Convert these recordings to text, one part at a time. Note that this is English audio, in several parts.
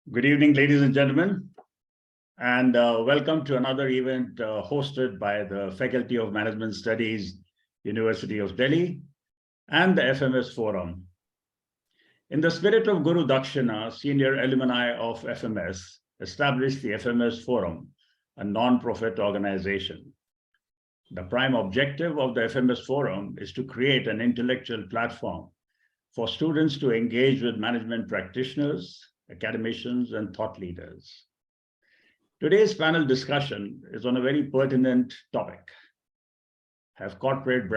Good evening, ladies and gentlemen, and welcome to another event hosted by the Faculty of Management Studies, University of Delhi, and the FMS Forum. In the spirit of Guru Dakshina, senior alumni of FMS established the FMS Forum, a non-profit organization. The prime objective of the FMS Forum is to create an intellectual platform for students to engage with management practitioners, academicians, and thought leaders. Today's panel discussion is on a very pertinent topic. Have corporate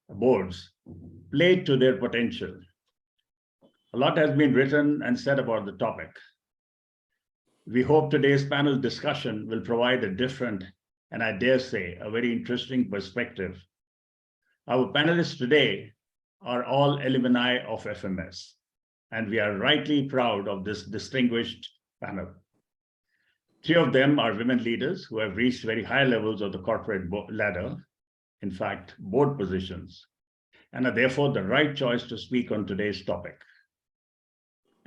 boards played to their potential? A lot has been written and said about the topic. We hope today's panel discussion will provide a different, and I dare say, a very interesting perspective. Our panelists today are all alumni of FMS, and we are rightly proud of this distinguished panel. Three of them are women leaders who have reached very high levels of the corporate ladder, in fact, board positions, and are therefore the right choice to speak on today's topic.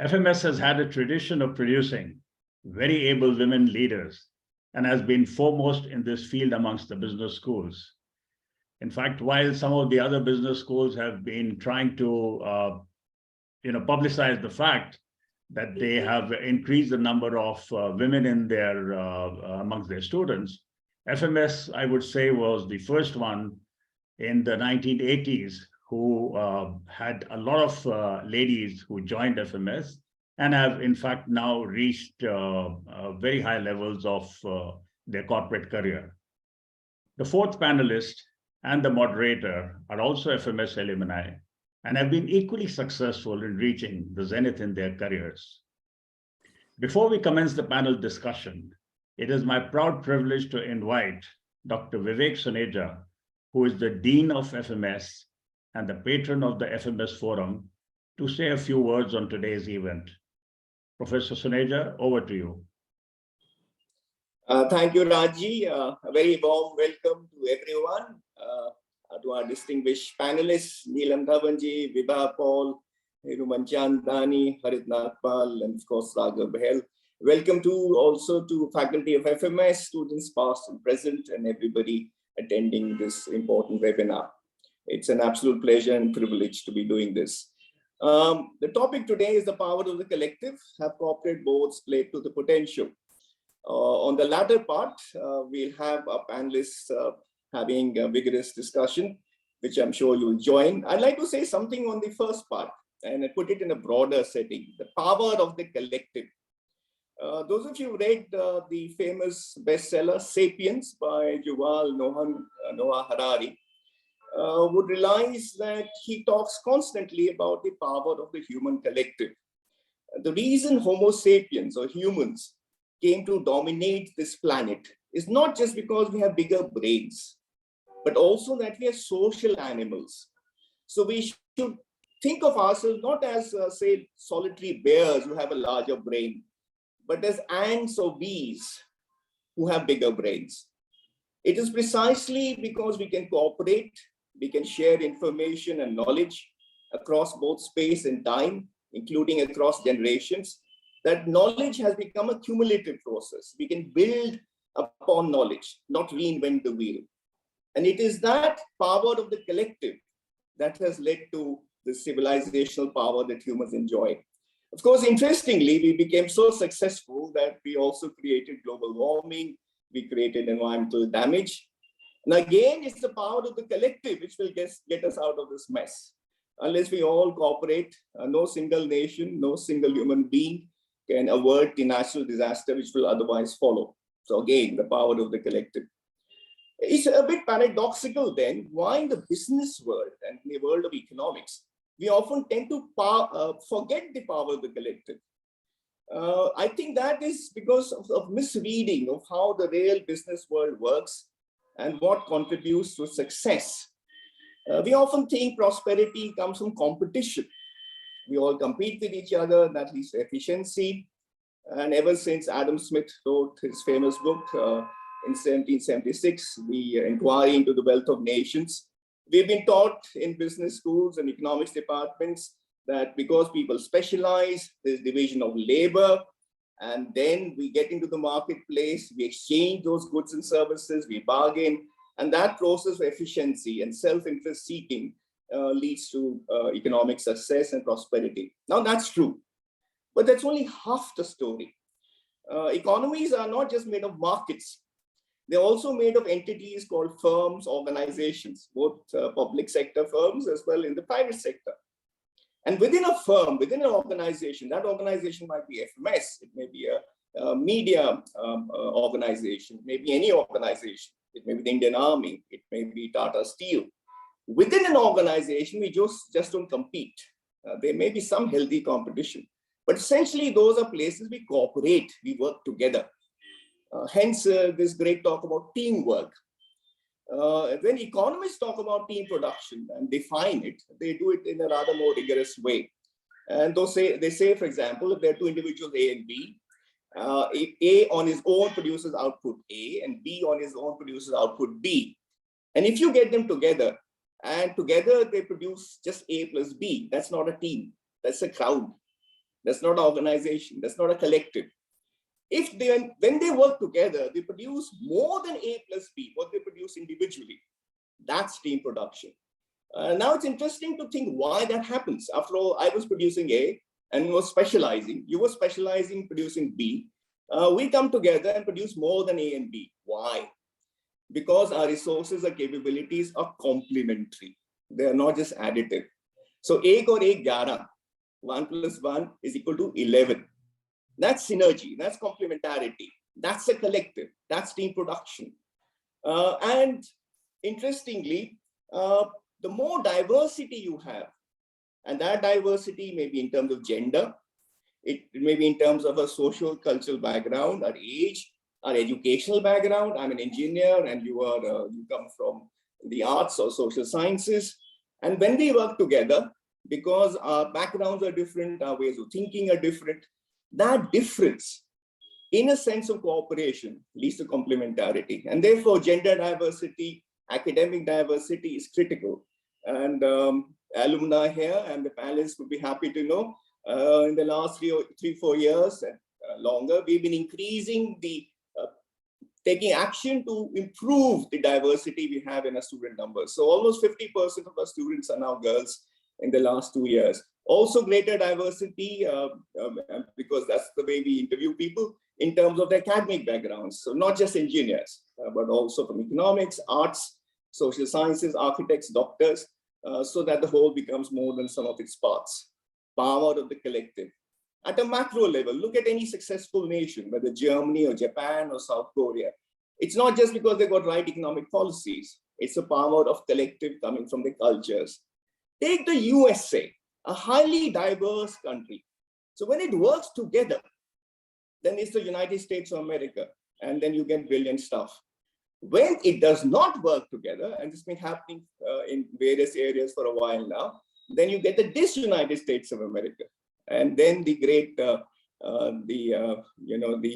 FMS has had a tradition of producing very able women leaders and has been foremost in this field amongst the business schools. In fact, while some of the other business schools have been trying to publicize the fact that they have increased the number of women in their amongst their students, FMS, I would say, was the first one in the 1980s who had a lot of ladies who joined FMS and have in fact now reached very high levels of their corporate career. The fourth panelist and the moderator are also FMS alumni and have been equally successful in reaching the zenith in their careers. Before we commence the panel discussion, it is my proud privilege to invite Dr. Vivek Suneja, who is the Dean of FMS and the patron of the FMS Forum, to say a few words on today's event. Professor Suneja, over to you. Thank you, Raji. A very warm welcome to everyone. To our distinguished panelists, Neelam Dhawan, Vibha Paul, Hiroo Mirchandani, Harit Nagpal, and of course, Raghav Bahl. Welcome also to faculty of FMS, students past and present, and everybody attending this important webinar. It's an absolute pleasure and privilege to be doing this. The topic today is the power of the collective. Have corporate boards played to the potential? On the latter part, we'll have our panelists having a vigorous discussion, which I'm sure you'll join. I'd like to say something on the first part and put it in a broader setting, the power of the collective. Those of you who read the famous bestseller, Sapiens by Yuval Noah Harari, would realize that he talks constantly about the power of the human collective. The reason Homo sapiens or humans came to dominate this planet is not just because we have bigger brains, but also that we are social animals. So we should think of ourselves not as, say, solitary bears who have a larger brain, but as ants or bees who have bigger brains. It is precisely because we can cooperate, we can share information and knowledge across both space and time, including across generations, that knowledge has become a cumulative process. We can build upon knowledge, not reinvent the wheel. And it is that power of the collective that has led to the civilizational power that humans enjoy. Of course, interestingly, we became so successful that we also created global warming, we created environmental damage. And again, it's the power of the collective which will get us out of this mess. Unless we all cooperate, no single nation, no single human being can avert the natural disaster which will otherwise follow. So again, the power of the collective. It's a bit paradoxical then, why in the business world and in the world of economics, we often tend to forget the power of the collective. I think that is because of misreading of how the real business world works and what contributes to success. We often think prosperity comes from competition. We all compete with each other, that leads to efficiency. And ever since Adam Smith wrote his famous book, in 1776, the Inquiry into the Wealth of Nations, we've been taught in business schools and economics departments that because people specialize, there's division of labor, and then we get into the marketplace, we exchange those goods and services, we bargain, and that process of efficiency and self-interest seeking leads to economic success and prosperity. Now that's true, but that's only half the story. Economies are not just made of markets. They're also made of entities called firms, organizations, both public sector firms as well in the private sector. And within a firm, within an organization, that organization might be FMS, it may be a media organization, it may be any organization, it may be the Indian Army, it may be Tata Steel. Within an organization, we just don't compete. There may be some healthy competition, but essentially those are places we cooperate, we work together. Hence, this great talk about teamwork. When economists talk about team production and define it, they do it in a rather more rigorous way. And they say, for example, if there are two individuals, A and B, if A on his own produces output A and B on his own produces output B. And if you get them together and together they produce just A plus B, that's not a team, that's a crowd. That's not an organization, that's not a collective. When they work together, they produce more than A plus B, what they produce individually. That's team production. Now it's interesting to think why that happens. After all, I was producing A and was specializing. You were specializing, producing B. We come together and produce more than A and B. Why? Because our resources and capabilities are complementary. They are not just additive. So ek or ek 11, 1 plus 1 is equal to 11. That's synergy, that's complementarity, that's a collective, that's team production. And interestingly, the more diversity you have, and that diversity may be in terms of gender, it may be in terms of a social, cultural background, our age, our educational background. I'm an engineer and you come from the arts or social sciences. And when we work together, because our backgrounds are different, our ways of thinking are different, that difference, in a sense of cooperation, leads to complementarity. And therefore, gender diversity, academic diversity is critical. And alumni here and the panelists would be happy to know, in the last 3-4 years and longer, we've been increasing taking action to improve the diversity we have in our student numbers. So almost 50% of our students are now girls in the last 2 years. Also greater diversity, because that's the way we interview people in terms of their academic backgrounds. So not just engineers, but also from economics, arts, social sciences, architects, doctors, so that the whole becomes more than some of its parts. Power of the collective. At a macro level, look at any successful nation, whether Germany or Japan or South Korea. It's not just because they got right economic policies. It's a power of collective coming from the cultures. Take the USA, a highly diverse country. So when it works together, then it's the United States of America, and then you get brilliant stuff. When it does not work together, and this has been happening in various areas for a while now, then you get the disunited States of America. And then the great, the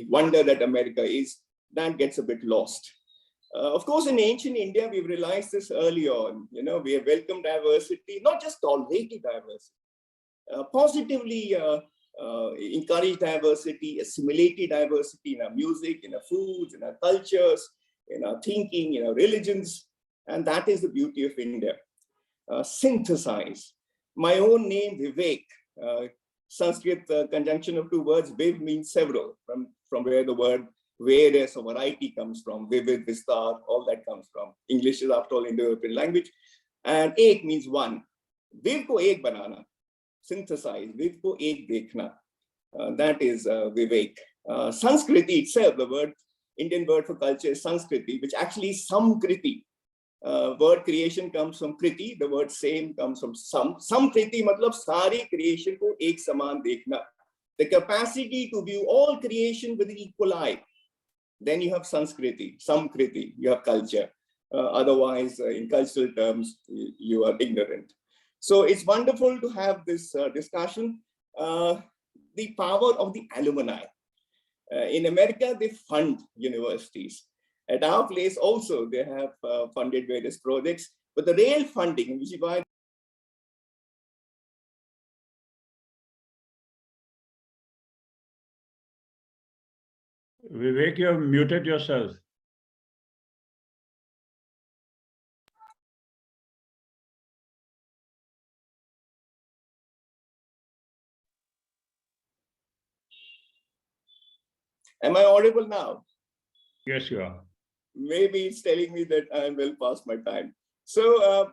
wonder that America is, that gets a bit lost. Of course, in ancient India, we've realized this early on. We have welcomed diversity, not just tolerated diversity, positively encouraged diversity, assimilated diversity in our music, in our foods, in our cultures, in our thinking, in our religions. And that is the beauty of India. Synthesize. My own name, Vivek, Sanskrit conjunction of two words, Viv means several, from where the word various or variety comes from, vivid, vistar, all that comes from. English is after all Indo-European language. And ek means one. Viv ko ek banana, synthesize, Viv ko ek dekhna. That is Vivek. Sanskriti itself, the Indian word for culture is Sanskriti, which actually is Samkriti. Word creation comes from kriti, the word same comes from samkriti, matlab sari creation ko ek saman dekhna. The capacity to view all creation with an equal eye. Then you have Sanskriti, Samkriti, you have culture. Otherwise, in cultural terms, you are ignorant. So it's wonderful to have this discussion. The power of the alumni. In America, they fund universities. At our place also, they have funded various projects, but the real funding, which is why Vivek, you have muted yourself. Am I audible now? Yes, you are. Maybe it's telling me that I'm well past my time. So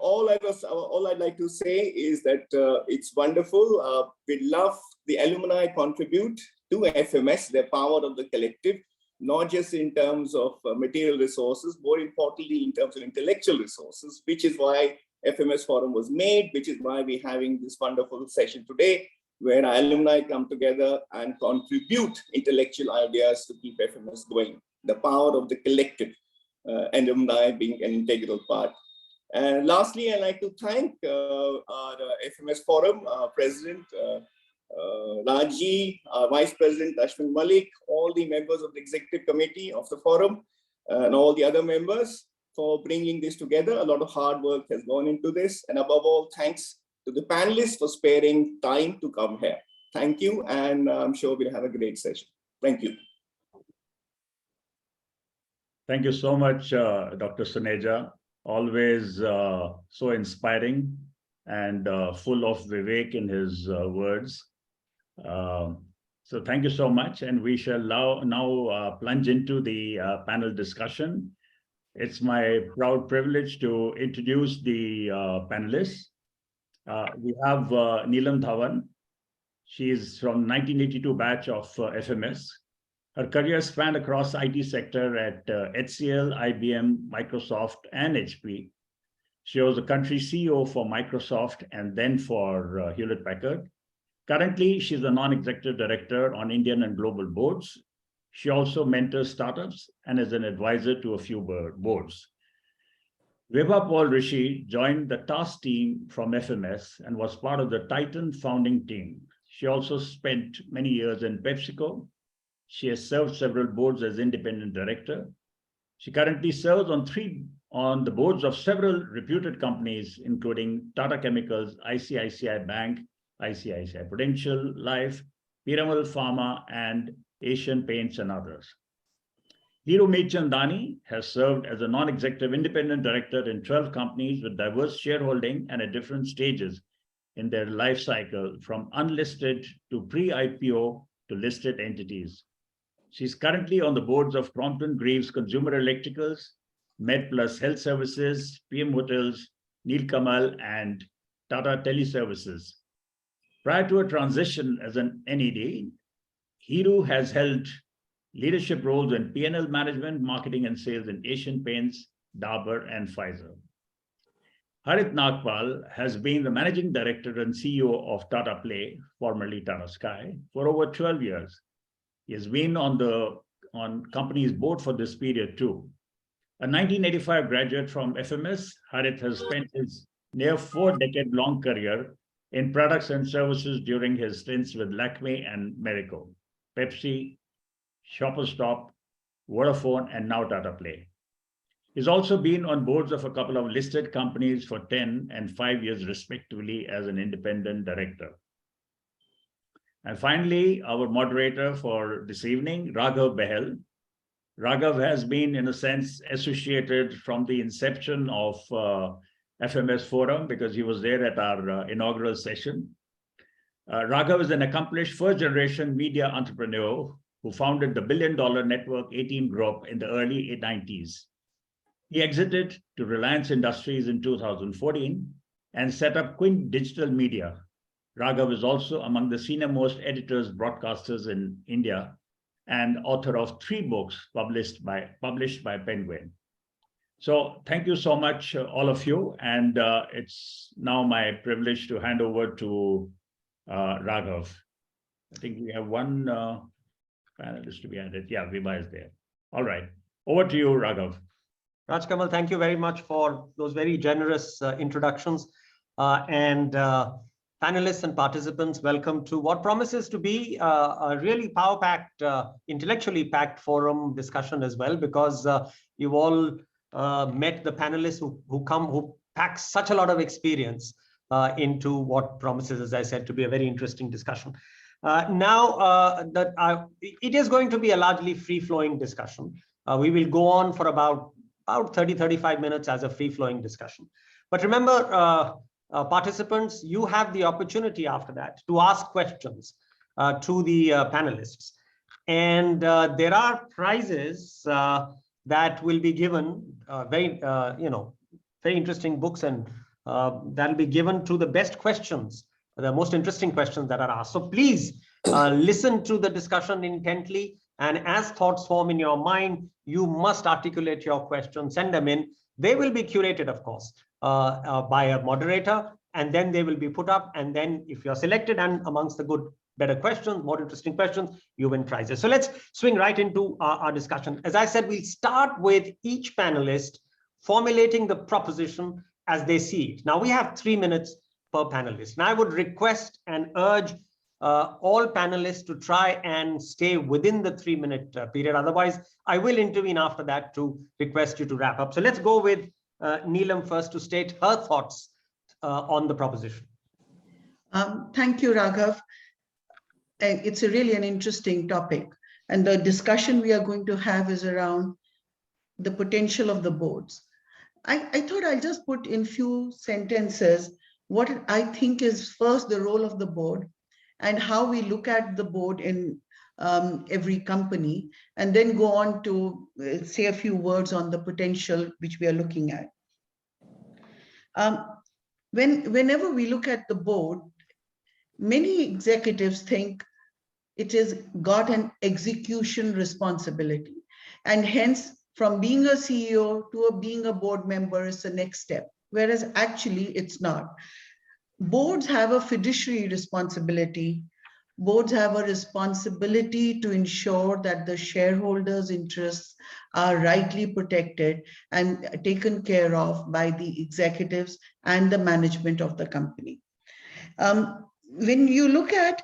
all I'd like to say is that it's wonderful. We love the alumni contribute to FMS, the power of the collective, not just in terms of material resources, more importantly in terms of intellectual resources, which is why FMS Forum was made, which is why we're having this wonderful session today, where our alumni come together and contribute intellectual ideas to keep FMS going. The power of the collective, alumni being an integral part. And lastly, I'd like to thank our FMS Forum President, Raji, our Vice President, Ashwin Malik, all the members of the Executive Committee of the Forum, and all the other members for bringing this together. A lot of hard work has gone into this. And above all, thanks to the panelists for sparing time to come here. Thank you, and I'm sure we'll have a great session. Thank you. Thank you so much, Dr. Suneja. Always so inspiring and full of Vivek in his words. So thank you so much. And we shall now plunge into the panel discussion. It's my proud privilege to introduce the panelists. We have Neelam Dhawan. She is from 1982 batch of FMS. Her career spanned across IT sector at HCL, IBM, Microsoft, and HP. She was the country CEO for Microsoft and then for Hewlett Packard. Currently, she's a non-executive director on Indian and global boards. She also mentors startups and is an advisor to a few boards. Vibha Paul Rishi joined the task team from FMS and was part of the Titan founding team. She also spent many years in PepsiCo. She has served several boards as independent director. She currently serves on the boards of several reputed companies, including Tata Chemicals, ICICI Bank, ICICI Prudential Life, Piramal Pharma, and Asian Paints and others. Hiroo Mirchandani has served as a non-executive independent director in 12 companies with diverse shareholding and at different stages in their life cycle, from unlisted to pre-IPO to listed entities. She's currently on the boards of Crompton Greaves Consumer Electricals, MedPlus Health Services, PM Hotels, Nilkamal, and Tata Teleservices. Prior to her transition as an NED, Hiroo has held leadership roles in P&L management, marketing and sales in Asian Paints, Dabur, and Pfizer. Harit Nagpal has been the managing director and CEO of Tata Play, formerly Tata Sky, for over 12 years. He has been on company's board for this period too. A 1985 graduate from FMS, Harit has spent his near 4-decade-long career in products and services during his stints with Lakme and Marico, Pepsi, Shoppers Stop, Vodafone, and now Tata Play. He's also been on boards of a couple of listed companies for 10 and 5 years respectively as an independent director. And finally, our moderator for this evening, Raghav Bahl. Raghav has been, in a sense, associated from the inception of FMS Forum because he was there at our inaugural session. Raghav is an accomplished first-generation media entrepreneur who founded the billion-dollar network 18 Group in the early 90s. He exited to Reliance Industries in 2014 and set up Quint Digital Media. Raghav is also among the senior-most editors, broadcasters in India, and author of 3 books published by Penguin. So thank you so much, all of you. And it's now my privilege to hand over to Raghav. I think we have one panelist to be added. Yeah, Vibha is there. All right. Over to you, Raghav. Rajkamal, thank you very much for those very generous introductions. Panelists and participants, welcome to what promises to be a really power-packed, intellectually packed forum discussion as well, because you've all met the panelists who pack such a lot of experience into what promises, as I said, to be a very interesting discussion. It is going to be a largely free-flowing discussion. We will go on for about 30-35 minutes as a free-flowing discussion. But remember, participants, you have the opportunity after that to ask questions to the panelists. And there are prizes that will be given, very interesting books, and that'll be given to the best questions, the most interesting questions that are asked. So please listen to the discussion intently, and as thoughts form in your mind, you must articulate your questions, send them in. They will be curated, of course, by a moderator, and then they will be put up. And then if you're selected and amongst the better questions, more interesting questions, you win prizes. So let's swing right into our discussion. As I said, we'll start with each panelist formulating the proposition as they see it. Now we have 3 minutes per panelist. And I would request and urge all panelists to try and stay within the 3-minute period. Otherwise, I will intervene after that to request you to wrap up. So let's go with Neelam first to state her thoughts on the proposition. Thank you, Raghav. It's really an interesting topic. And the discussion we are going to have is around the potential of the boards. I thought I'll just put in few sentences what I think is first the role of the board and how we look at the board in every company, and then go on to say a few words on the potential which we are looking at. Whenever we look at the board, many executives think it has got an execution responsibility, and hence from being a CEO to being a board member is the next step, whereas actually it's not. Boards have a fiduciary responsibility. Boards have a responsibility to ensure that the shareholders' interests are rightly protected and taken care of by the executives and the management of the company. When you look at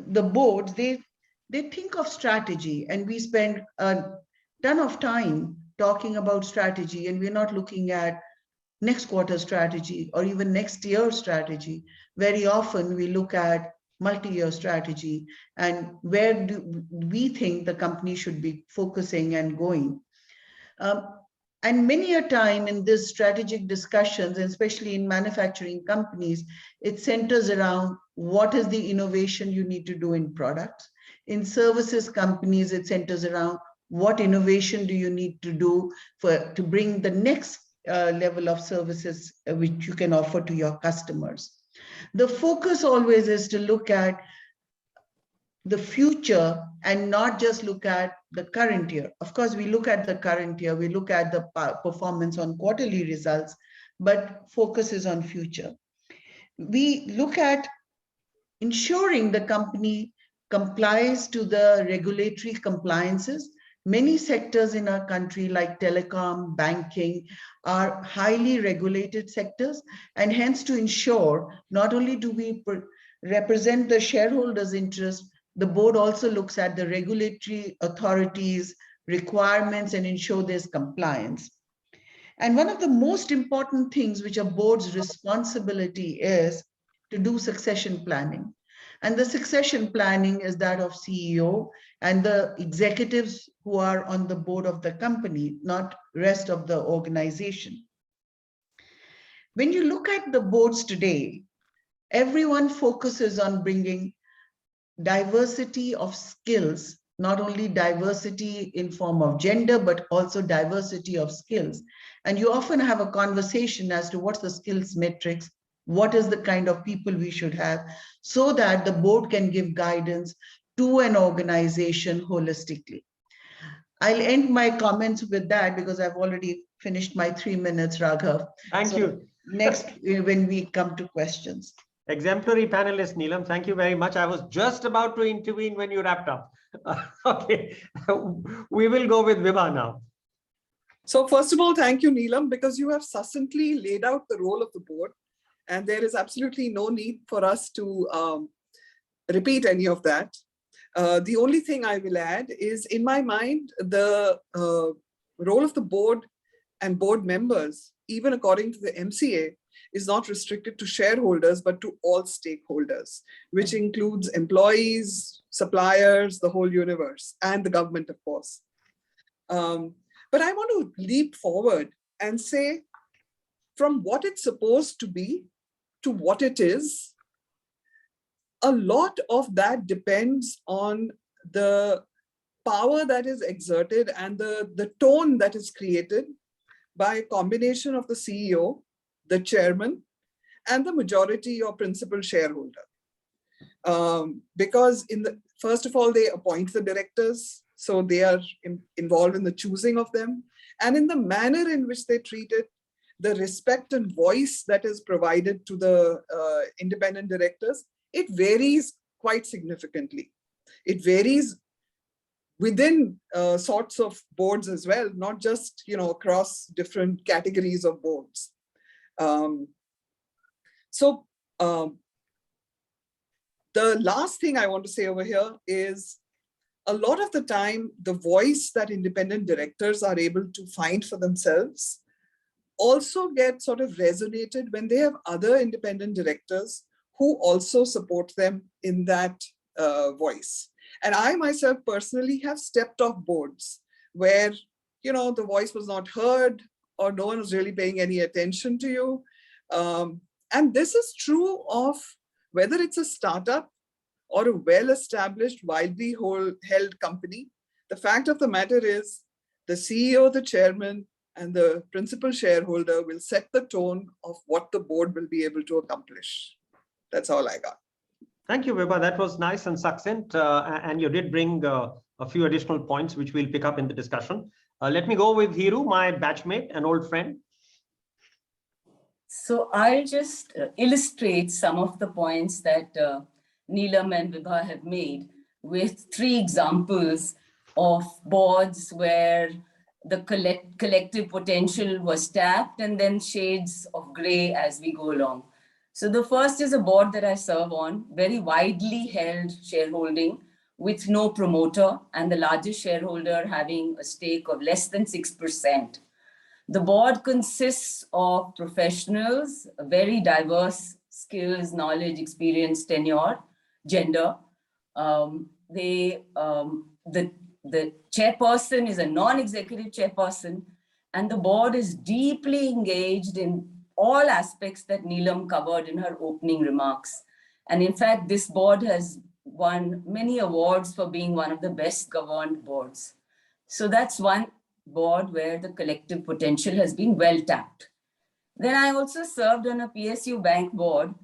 the boards, they think of strategy, and we spend a ton of time talking about strategy, and we're not looking at next quarter strategy or even next year strategy. Very often we look at multi-year strategy and where do we think the company should be focusing and going. And many a time in this strategic discussions, especially in manufacturing companies, it centers around what is the innovation you need to do in products. In services companies, it centers around what innovation do you need to do to bring the next level of services which you can offer to your customers. The focus always is to look at the future and not just look at the current year. Of course, we look at the current year, we look at the performance on quarterly results, but focus is on future. We look at ensuring the company complies to the regulatory compliances. Many sectors in our country like telecom, banking are highly regulated sectors, and hence to ensure not only do we represent the shareholders' interest, the board also looks at the regulatory authorities' requirements and ensure there's compliance. And one of the most important things which a board's responsibility is to do succession planning. And the succession planning is that of CEO and the executives who are on the board of the company, not rest of the organization. When you look at the boards today, everyone focuses on bringing diversity of skills, not only diversity in form of gender, but also diversity of skills. And you often have a conversation as to what's the skills matrix, what is the kind of people we should have, so that the board can give guidance to an organization holistically. I'll end my comments with that because I've already finished my 3 minutes, Raghav. Thank you. Next, when we come to questions. Exemplary panelist, Neelam. Thank you very much. I was just about to intervene when you wrapped up. Okay, we will go with Vibha now. So first of all, thank you, Neelam, because you have succinctly laid out the role of the board, and there is absolutely no need for us to repeat any of that. The only thing I will add is, in my mind, the role of the board and board members, even according to the MCA, is not restricted to shareholders, but to all stakeholders, which includes employees, suppliers, the whole universe, and the government, of course. But I want to leap forward and say, from what it's supposed to be to what it is, a lot of that depends on the power that is exerted and the tone that is created by a combination of the CEO, the chairman, and the majority or principal shareholder. Because first of all, they appoint the directors, so they are involved in the choosing of them, and in the manner in which they treat it, the respect and voice that is provided to the independent directors, it varies quite significantly. It varies within sorts of boards as well, not just across different categories of boards. The last thing I want to say over here is, a lot of the time, the voice that independent directors are able to find for themselves also get sort of resonated when they have other independent directors who also support them in that voice. And I myself personally have stepped off boards where, the voice was not heard or no one was really paying any attention to you. And this is true of whether it's a startup or a well-established, widely held company. The fact of the matter is the CEO, the chairman, and the principal shareholder will set the tone of what the board will be able to accomplish. That's all I got. Thank you, Vibha. That was nice and succinct. And you did bring a few additional points, which we'll pick up in the discussion. Let me go with Hiroo, my batchmate and old friend. So I'll just illustrate some of the points that Neelam and Vibha have made with 3 examples of boards where the collective potential was tapped and then shades of gray as we go along. So the first is a board that I serve on, very widely held shareholding with no promoter and the largest shareholder having a stake of less than 6%. The board consists of professionals, very diverse skills, knowledge, experience, tenure, gender. The chairperson is a non-executive chairperson, and the board is deeply engaged in all aspects that Neelam covered in her opening remarks. And in fact, this board has won many awards for being one of the best governed boards. So that's one board where the collective potential has been well tapped. Then I also served on a PSU bank board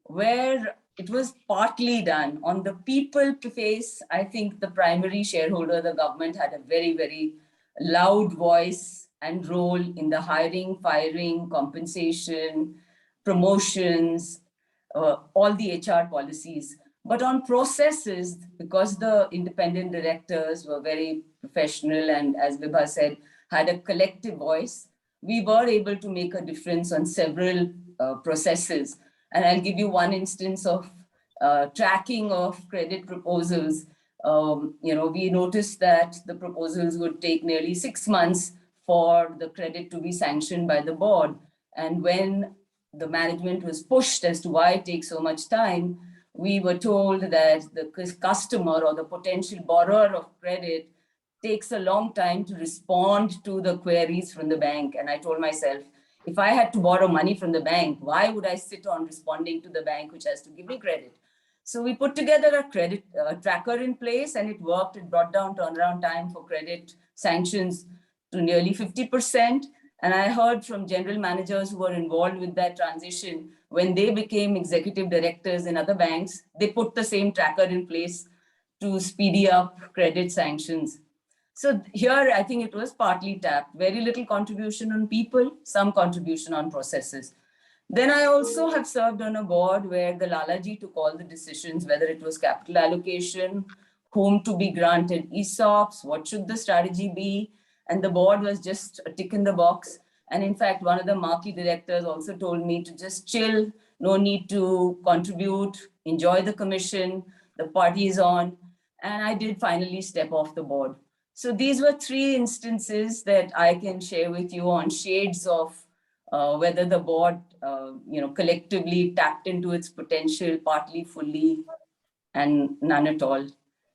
where it was partly done. On the people face, I think the primary shareholder, the government, had a very, very loud voice and role in the hiring, firing, compensation, promotions, all the HR policies. But on processes, because the independent directors were very professional and, as Vibha said, had a collective voice, we were able to make a difference on several processes. And I'll give you one instance of tracking of credit proposals. We noticed that the proposals would take nearly 6 months for the credit to be sanctioned by the board. And when the management was pushed as to why it takes so much time, we were told that the customer or the potential borrower of credit takes a long time to respond to the queries from the bank. And I told myself, if I had to borrow money from the bank, why would I sit on responding to the bank, which has to give me credit? So we put together a credit tracker in place, and it worked. It brought down turnaround time for credit sanctions to nearly 50%. And I heard from general managers who were involved with that transition, when they became executive directors in other banks, they put the same tracker in place to speedy up credit sanctions. So here, I think it was partly tapped. Very little contribution on people, some contribution on processes. Then I also have served on a board where the Lalaji took all the decisions, whether it was capital allocation, whom to be granted ESOPs, what should the strategy be, and the board was just a tick in the box. And in fact, one of the marquee directors also told me to just chill, no need to contribute, enjoy the commission, the party is on. And I did finally step off the board. So these were 3 instances that I can share with you on shades of whether the board, collectively tapped into its potential, partly, fully, and none at all.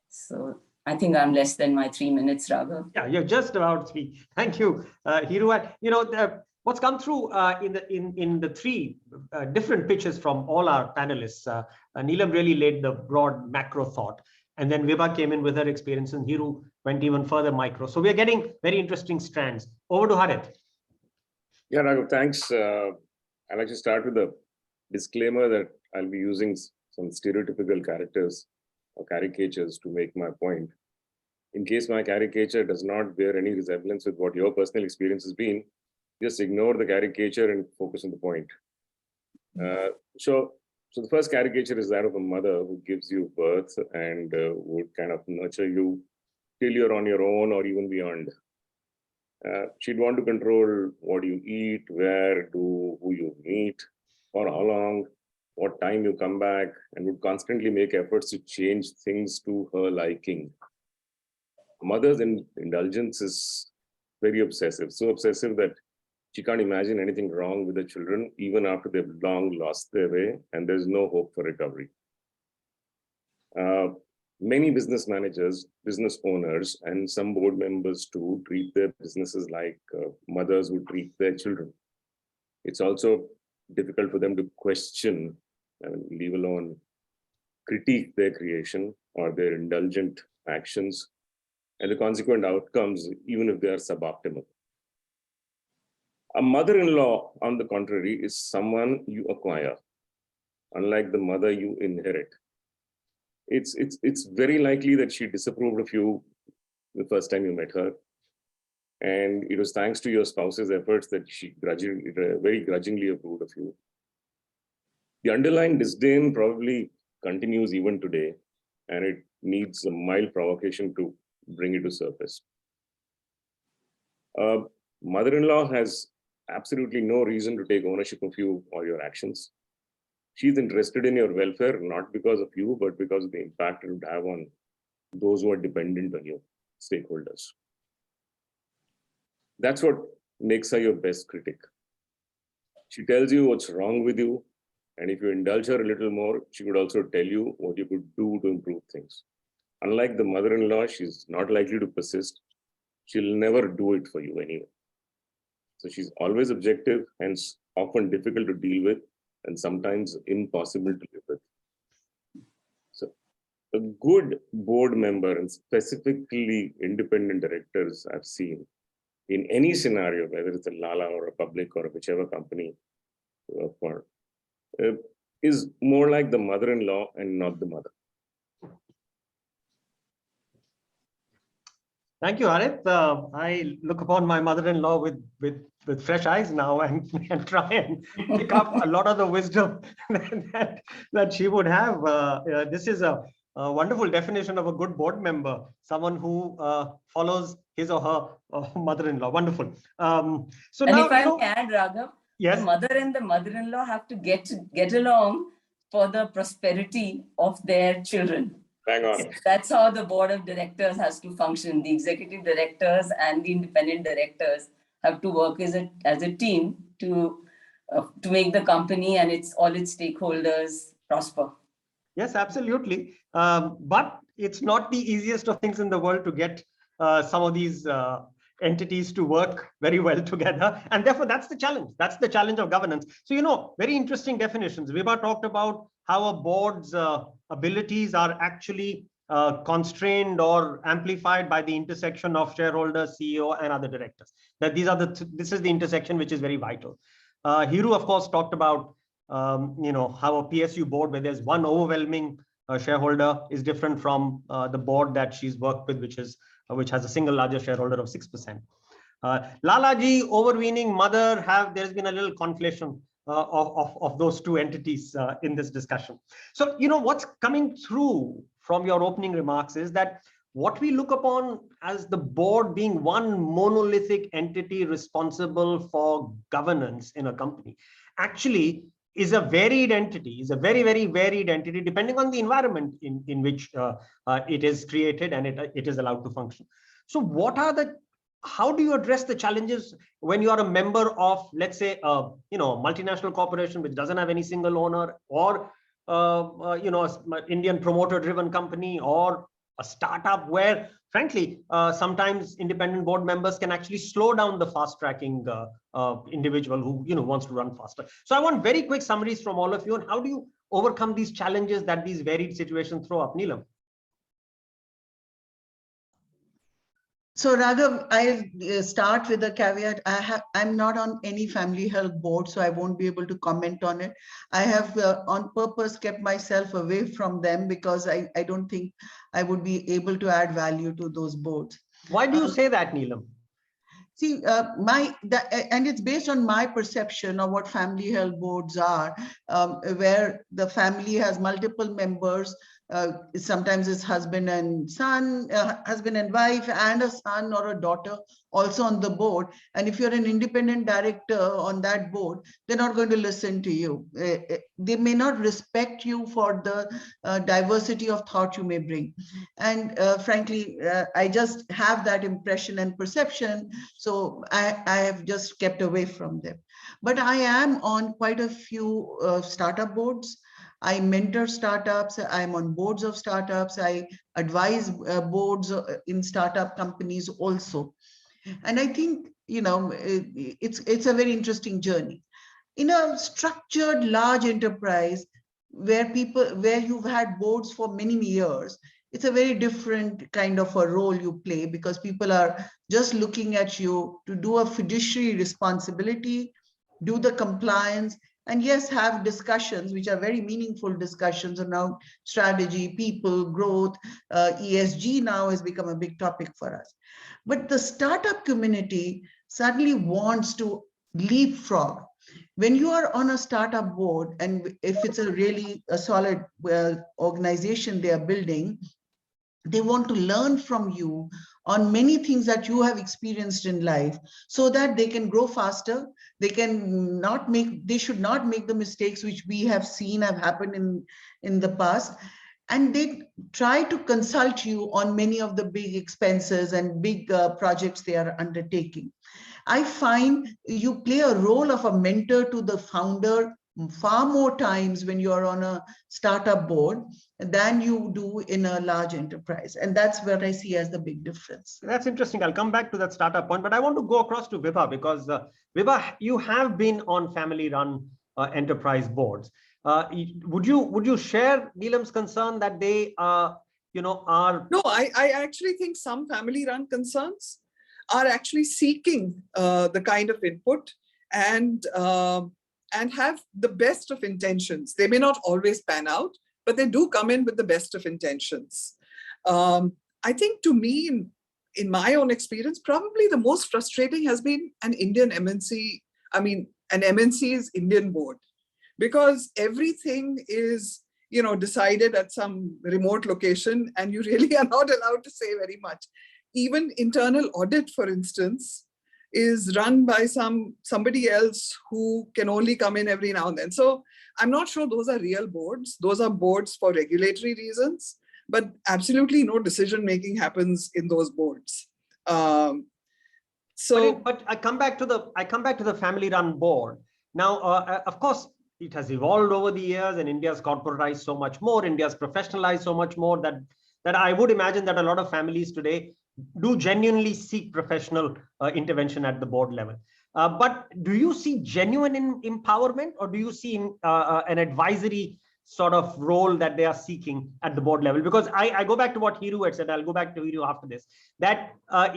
So I think I'm less than my 3 minutes, Raghav. Yeah, you're just about 3. Thank you, Hiroo. What's come through in the 3 different pitches from all our panelists. Neelam really laid the broad macro thought, and then Vibha came in with her experience, and Hiroo went even further micro. So we're getting very interesting strands. Over to Harit. Yeah, Raghav, thanks. I'd like to start with a disclaimer that I'll be using some stereotypical characters or caricatures to make my point. In case my caricature does not bear any resemblance with what your personal experience has been, just ignore the caricature and focus on the point. So the first caricature is that of a mother who gives you birth and would kind of nurture you till you're on your own or even beyond. She'd want to control what you eat, where, who you meet, for how long, what time you come back, and would constantly make efforts to change things to her liking. Mother's indulgence is very obsessive, so obsessive that she can't imagine anything wrong with the children, even after they've long lost their way and there's no hope for recovery. Many business managers, business owners, and some board members too treat their businesses like mothers would treat their children. It's also difficult for them to question, leave alone critique their creation or their indulgent actions and the consequent outcomes, even if they are suboptimal. A mother-in-law, on the contrary, is someone you acquire, unlike the mother you inherit. It's very likely that she disapproved of you the first time you met her, and it was thanks to your spouse's efforts that she very grudgingly approved of you. The underlying disdain probably continues even today, and it needs a mild provocation to bring it to surface. Mother-in-law has absolutely no reason to take ownership of you or your actions. She's interested in your welfare, not because of you, but because of the impact it would have on those who are dependent on you, stakeholders. That's what makes her your best critic. She tells you what's wrong with you, and if you indulge her a little more, she could also tell you what you could do to improve things. Unlike the mother-in-law, she's not likely to persist. She'll never do it for you anyway. So she's always objective, hence often difficult to deal with, and sometimes impossible to live with. So a good board member, and specifically independent directors I've seen in any scenario, whether it's a Lala or a public or whichever company you work for, is more like the mother-in-law and not the mother. Thank you, Harit. I look upon my mother-in-law with fresh eyes now and try and pick up a lot of the wisdom that she would have. This is a wonderful definition of a good board member, someone who follows his or her mother-in-law. Wonderful. So and now, if I may add, Raghav, yes, the mother and the mother-in-law have to get along for the prosperity of their children. Hang on. That's how the board of directors has to function. The executive directors and the independent directors have to work as a team to make the company and all its stakeholders prosper. Yes, absolutely. But it's not the easiest of things in the world to get some of these entities to work very well together. And therefore, that's the challenge. That's the challenge of governance. So, very interesting definitions. Vibha talked about how a board's abilities are actually constrained or amplified by the intersection of shareholder, CEO, and other directors. That this is the intersection which is very vital. Hiroo, of course, talked about how a PSU board where there's one overwhelming shareholder is different from the board that she's worked with, which has a single largest shareholder of 6%. Lalaji, overweening mother, there's been a little conflation of those two entities in this discussion. So, what's coming through from your opening remarks is that what we look upon as the board being one monolithic entity responsible for governance in a company actually is a varied entity, is a very, very varied entity, depending on the environment in which it is created and it is allowed to function. So what are the how do you address the challenges when you are a member of, let's say, multinational corporation which doesn't have any single owner, or Indian promoter-driven company, or a startup where, frankly, sometimes independent board members can actually slow down the fast-tracking individual who wants to run faster. So I want very quick summaries from all of you, and how do you overcome these challenges that these varied situations throw up? Neelam. So Raghav, I'll start with a caveat. I'm not on any family health board, so I won't be able to comment on it. I have on purpose kept myself away from them because I don't think I would be able to add value to those boards. Why do you say that, Neelam? See, and it's based on my perception of what family health boards are, where the family has multiple members. Sometimes it's husband and son, husband and wife, and a son or a daughter also on the board. And if you're an independent director on that board, they're not going to listen to you. They may not respect you for the diversity of thought you may bring. And frankly, I just have that impression and perception. So I have just kept away from them. But I am on quite a few startup boards. I mentor startups. I'm on boards of startups. I advise boards in startup companies also. And I think, it's a very interesting journey. In a structured large enterprise where you've had boards for many years, it's a very different kind of a role you play, because people are just looking at you to do a fiduciary responsibility, do the compliance, and yes, have discussions, which are very meaningful discussions around strategy, people, growth. ESG now has become a big topic for us. But the startup community certainly wants to leapfrog. When you are on a startup board, and if it's a solid organization they are building, they want to learn from you on many things that you have experienced in life, so that they can grow faster. They should not make the mistakes which we have seen have happened in the past. And they try to consult you on many of the big expenses and big projects they are undertaking. I find you play a role of a mentor to the founder far more times when you're on a startup board than you do in a large enterprise. And that's what I see as the big difference. That's interesting. I'll come back to that startup point, but I want to go across to Vibha, because Vibha, you have been on family-run enterprise boards. Would you share Neelam's concern that they are? No, I actually think some family-run concerns are actually seeking the kind of input and have the best of intentions. They may not always pan out, but they do come in with the best of intentions. I think, to me, in my own experience, probably the most frustrating has been an Indian MNC, an MNC's Indian board, because everything is, decided at some remote location, and you really are not allowed to say very much. Even internal audit, for instance, is run by somebody else who can only come in every now and then. So I'm not sure those are real boards. Those are boards for regulatory reasons, but absolutely no decision-making happens in those boards. But I come back to the family-run board. Now, of course, it has evolved over the years, and India's corporatized so much more. India's professionalized so much more that I would imagine that a lot of families today do genuinely seek professional intervention at the board level. But do you see genuine empowerment, or do you see an advisory sort of role that they are seeking at the board level? Because I go back to what Hiroo had said. I'll go back to Hiroo after this, that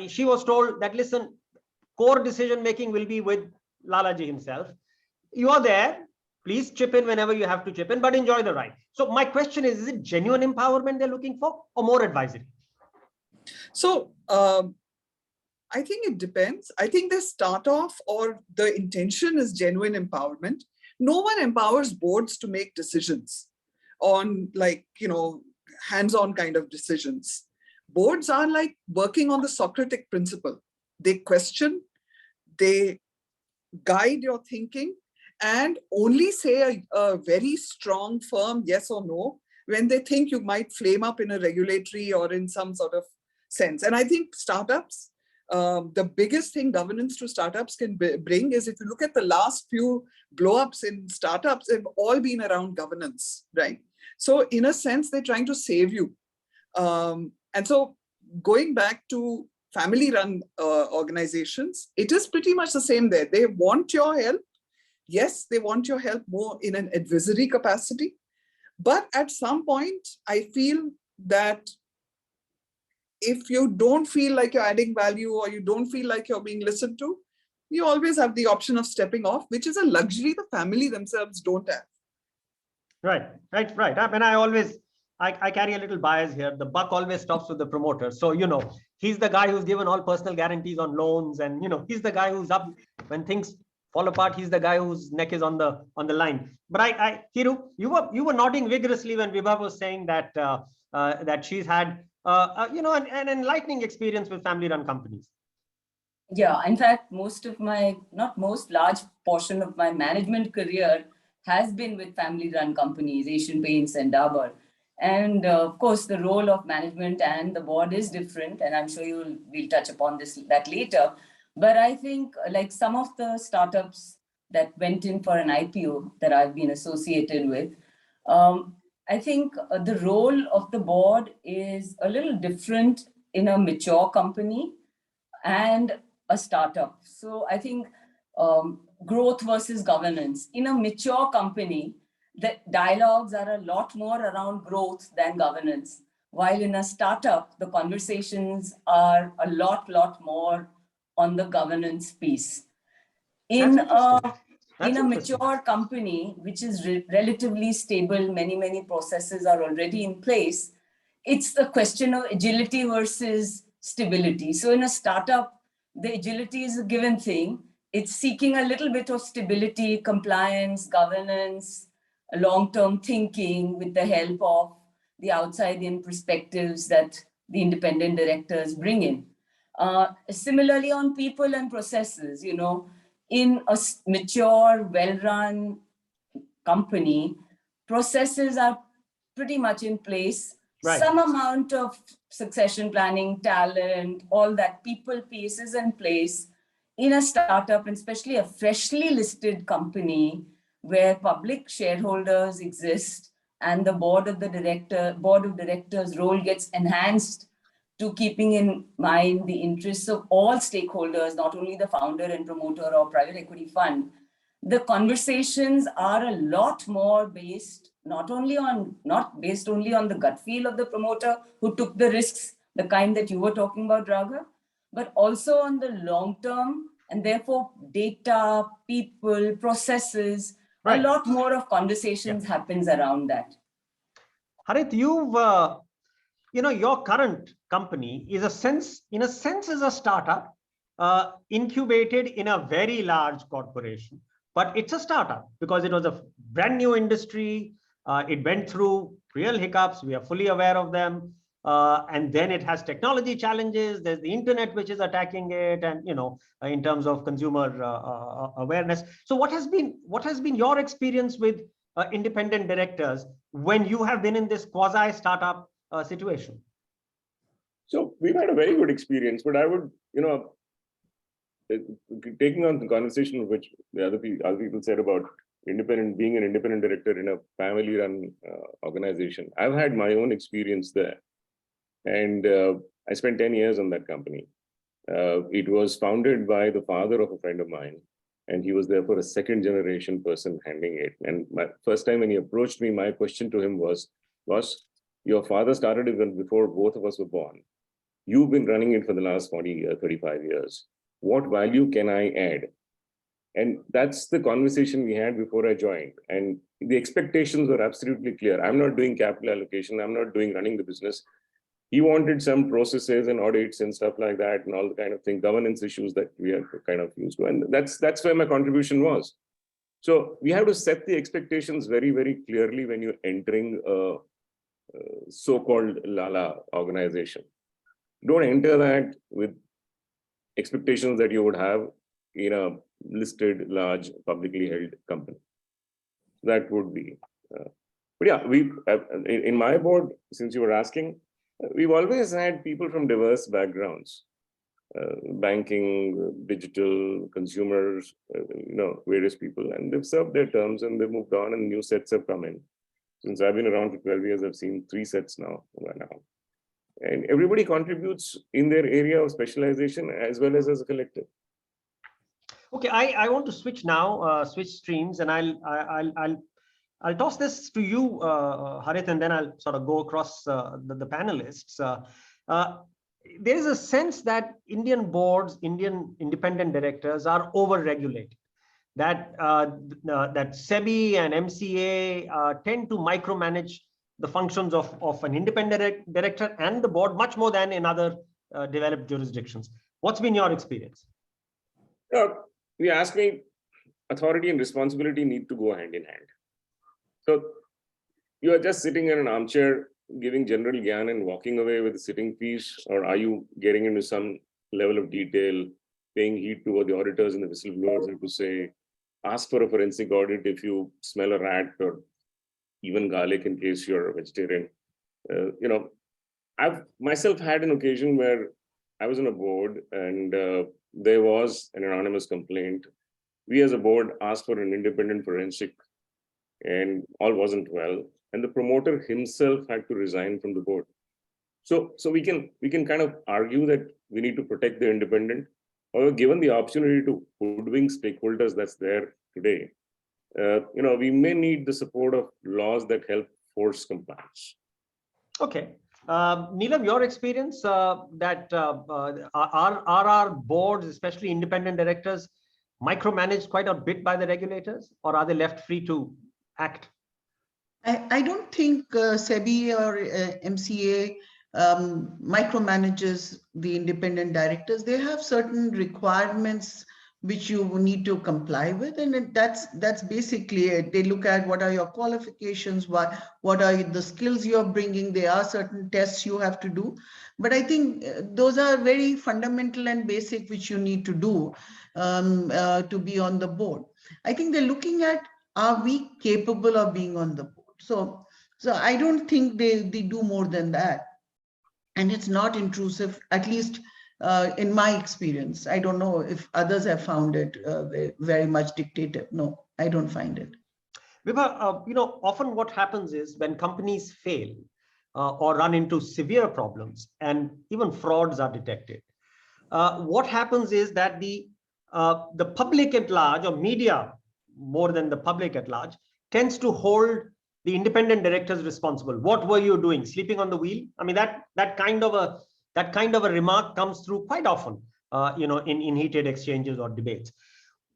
she was told that, listen, core decision making will be with Lalaji himself. You are there. Please chip in whenever you have to chip in, but enjoy the ride. So my question is it genuine empowerment they're looking for, or more advisory? So I think it depends. I think they start off, or the intention is genuine empowerment. No one empowers boards to make decisions on, hands-on kind of decisions. Boards are like working on the Socratic principle. They question, they guide your thinking, and only say a very strong, firm yes or no when they think you might flame up in a regulatory or in some sort of sense. And I think startups the biggest thing governance to startups can bring is, if you look at the last few blow-ups in startups, they've all been around governance, right? So in a sense, they're trying to save you. And so going back to family-run organizations, it is pretty much the same there. They want your help. Yes, they want your help more in an advisory capacity. But at some point, I feel that if you don't feel like you're adding value, or you don't feel like you're being listened to, you always have the option of stepping off, which is a luxury the family themselves don't have. Right. I mean, I carry a little bias here. The buck always stops with the promoter. So, he's the guy who's given all personal guarantees on loans, and, he's the guy who's up when things fall apart. He's the guy whose neck is on the line. But Hiroo, you were nodding vigorously when Vibha was saying that that she's had an enlightening experience with family-run companies. Yeah, in fact, large portion of my management career has been with family-run companies, Asian Paints and Dabur. And of course, the role of management and the board is different, and I'm sure we'll touch upon that later. But I think, like some of the startups that went in for an IPO that I've been associated with, I think the role of the board is a little different in a mature company and a startup. So I think growth versus governance. In a mature company, the dialogues are a lot more around growth than governance. While in a startup, the conversations are a lot more on the governance piece. In a mature company, which is relatively stable, many processes are already in place, it's the question of agility versus stability. So in a startup, the agility is a given thing. It's seeking a little bit of stability, compliance, governance, long-term thinking with the help of the outside-in perspectives that the independent directors bring in. Similarly, on people and processes, in a mature, well-run company, processes are pretty much in place. Right. Some amount of succession planning, talent, all that people piece is in place. In a startup, and especially a freshly listed company where public shareholders exist and the board of directors role gets enhanced to keeping in mind the interests of all stakeholders, not only the founder and promoter or private equity fund, the conversations are a lot more based not based only on the gut feel of the promoter who took the risks, the kind that you were talking about, Raghav, but also on the long term, and therefore data, people, processes. Right. A lot more of conversations happens around that. Harit, your current company is in a sense is a startup incubated in a very large corporation, but it's a startup because it was a brand new industry. It went through real hiccups. We are fully aware of them. And then it has technology challenges. There's the internet, which is attacking it, and in terms of consumer awareness. So what has been your experience with independent directors when you have been in this quasi startup situation? So we've had a very good experience, but I would, taking on the conversation which the other people said about being an independent director in a family-run organization. I've had my own experience there, and I spent 10 years on that company. It was founded by the father of a friend of mine, and he was therefore a second-generation person handling it. And my first time when he approached me, my question to him was, your father started it before both of us were born. You've been running it for the last 35 years. What value can I add? And that's the conversation we had before I joined. And the expectations were absolutely clear. I'm not doing capital allocation. I'm not doing running the business. He wanted some processes and audits and stuff like that, and all the kind of thing, governance issues that we are kind of used to. And that's where my contribution was. So we have to set the expectations very, very clearly when you're entering a so-called Lala organization. Don't enter that with expectations that you would have in a listed, large, publicly held company. That would be. But yeah, in my board, since you were asking, we've always had people from diverse backgrounds. banking, digital, consumers, various people, and they've served their terms and they've moved on, and new sets have come in. Since I've been around for 12 years, I've seen 3 sets now. And everybody contributes in their area of specialization as well as a collective. Okay, I want to switch now, switch streams, and I'll toss this to you, Harit, and then I'll sort of go across the panelists. There is a sense that Indian boards, Indian independent directors are over-regulated. That SEBI and MCA tend to micromanage the functions of an independent director and the board much more than in other developed jurisdictions. What's been your experience? You asked me, authority and responsibility need to go hand in hand. So you are just sitting in an armchair, giving general gyan and walking away with a sitting piece, or are you getting into some level of detail, paying heed to what the auditors and the whistleblowers have to say, ask for a forensic audit if you smell a rat or even garlic in case you're a vegetarian. I've myself had an occasion where I was on a board and there was an anonymous complaint. We as a board asked for an independent forensic and all wasn't well. And the promoter himself had to resign from the board. So we can kind of argue that we need to protect the independent. However, given the opportunity to hoodwink stakeholders that's there today, we may need the support of laws that help force compliance. Okay. Neelam, your experience that are our boards, especially independent directors, micromanaged quite a bit by the regulators, or are they left free to act? I don't think SEBI or MCA micromanages the independent directors. They have certain requirements which you need to comply with, and that's basically it. They look at what are your qualifications, what are the skills you're bringing. There are certain tests you have to do, but I think those are very fundamental and basic which you need to do to be on the board. I think they're looking at, are we capable of being on the board? So I don't think they do more than that, and it's not intrusive, at least in my experience. I don't know if others have found it very much dictative. No, I don't find it. Vibha, often what happens is when companies fail or run into severe problems and even frauds are detected, what happens is that the public at large, or media more than the public at large, tends to hold the independent directors responsible. What were you doing? Sleeping on the wheel? I mean, that kind of a remark comes through quite often, in heated exchanges or debates.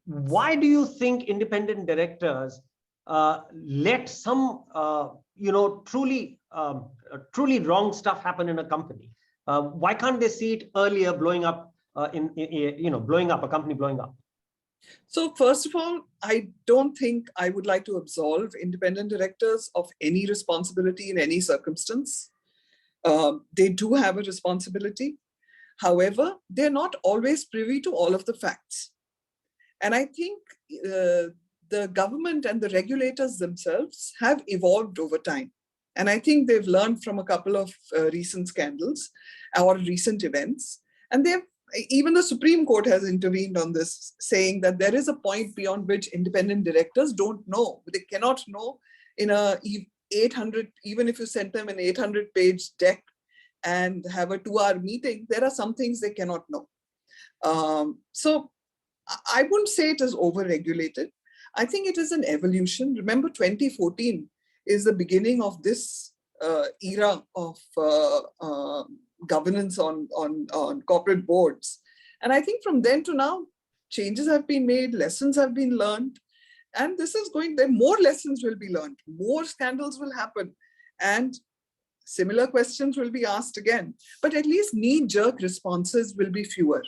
Why do you think independent directors let some, truly wrong stuff happen in a company? Why can't they see it earlier, blowing up, a company blowing up? So first of all, I don't think I would like to absolve independent directors of any responsibility in any circumstance. They do have a responsibility. However, they're not always privy to all of the facts. And I think the government and the regulators themselves have evolved over time. And I think they've learned from a couple of recent scandals or recent events. And even the Supreme Court has intervened on this, saying that there is a point beyond which independent directors don't know. They cannot know in a 800, even if you send them an 800-page deck and have a 2-hour meeting, there are some things they cannot know. So I wouldn't say it is over-regulated. I think it is an evolution. Remember, 2014 is the beginning of this era of governance on corporate boards. And I think from then to now, changes have been made, lessons have been learned, and this is more lessons will be learned, more scandals will happen, and similar questions will be asked again. But at least knee-jerk responses will be fewer.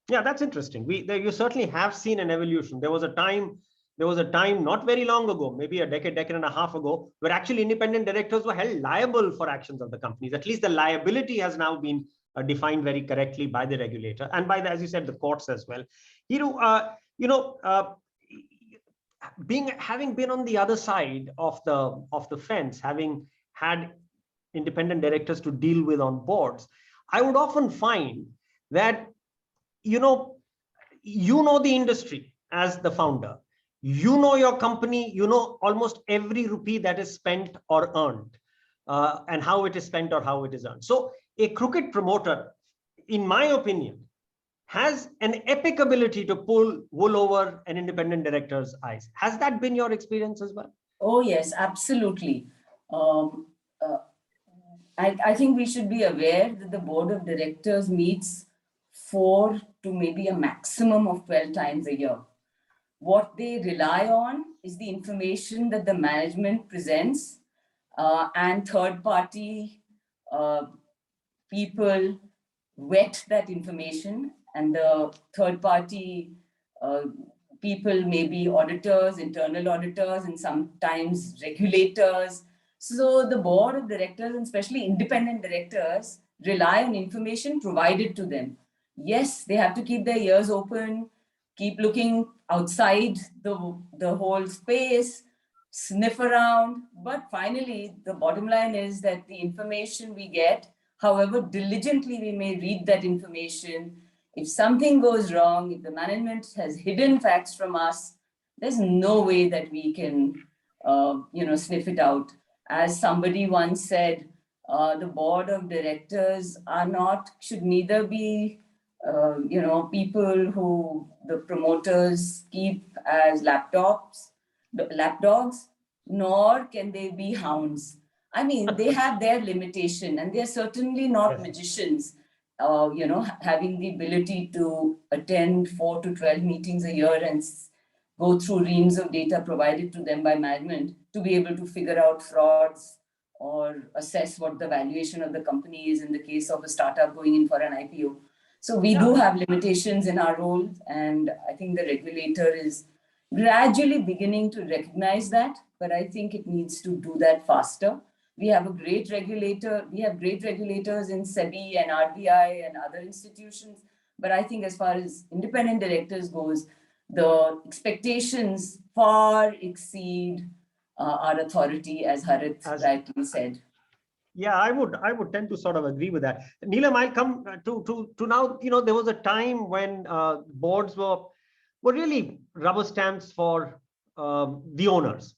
Yeah, that's interesting. You certainly have seen an evolution. There was a time not very long ago, maybe a decade and a half ago, where actually independent directors were held liable for actions of the companies. At least the liability has now been defined very correctly by the regulator and by as you said, the courts as well. Having been on the other side of the fence, having had independent directors to deal with on boards, I would often find that, you know the industry as the founder, you know your company, you know almost every rupee that is spent or earned, and how it is spent or how it is earned. So a crooked promoter, in my opinion, has an epic ability to pull wool over an independent director's eyes. Has that been your experience as well? Oh, yes, absolutely. Um, uh, I think we should be aware that the board of directors meets 4 to maybe a maximum of 12 times a year. What they rely on is the information that the management presents, and third-party people vet that information, and the third-party people may be auditors, internal auditors, and sometimes regulators. So the board of directors, and especially independent directors, rely on information provided to them. Yes, they have to keep their ears open, keep looking outside the whole space, sniff around. But finally, the bottom line is that the information we get, however diligently we may read that information, if something goes wrong, if the management has hidden facts from us, there's no way that we can, sniff it out. As somebody once said, the board of directors should neither be, people who the promoters keep as lapdogs, nor can they be hounds. I mean, they have their limitation, and they're certainly not magicians. Having the ability to attend 4 to 12 meetings a year and go through reams of data provided to them by management to be able to figure out frauds or assess what the valuation of the company is in the case of a startup going in for an IPO. So we do have limitations in our role, and I think the regulator is gradually beginning to recognize that, but I think it needs to do that faster. We have a great regulator. We have great regulators in SEBI and RBI and other institutions. But I think as far as independent directors goes, the expectations far exceed our authority, as Harit rightly said. Yeah, I would tend to sort of agree with that. Neelam, I'll come to now. There was a time when boards were really rubber stamps for the owners.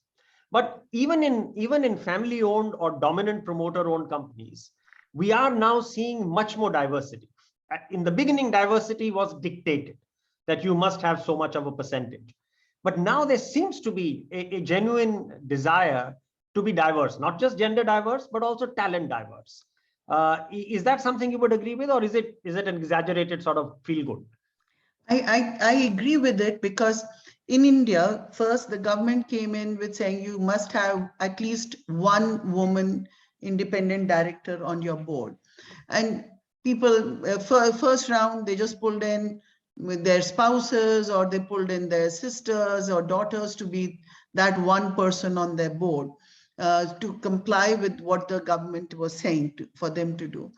But even in family-owned or dominant promoter-owned companies, we are now seeing much more diversity. In the beginning, diversity was dictated that you must have so much of a percentage. But now there seems to be a genuine desire to be diverse, not just gender diverse, but also talent diverse. Is that something you would agree with, or is it an exaggerated sort of feel good? I agree with it, because in India, first the government came in with saying you must have at least one woman independent director on your board. And people, first round, they just pulled in with their spouses, or they pulled in their sisters or daughters to be that one person on their board, to comply with what the government was saying for them to do.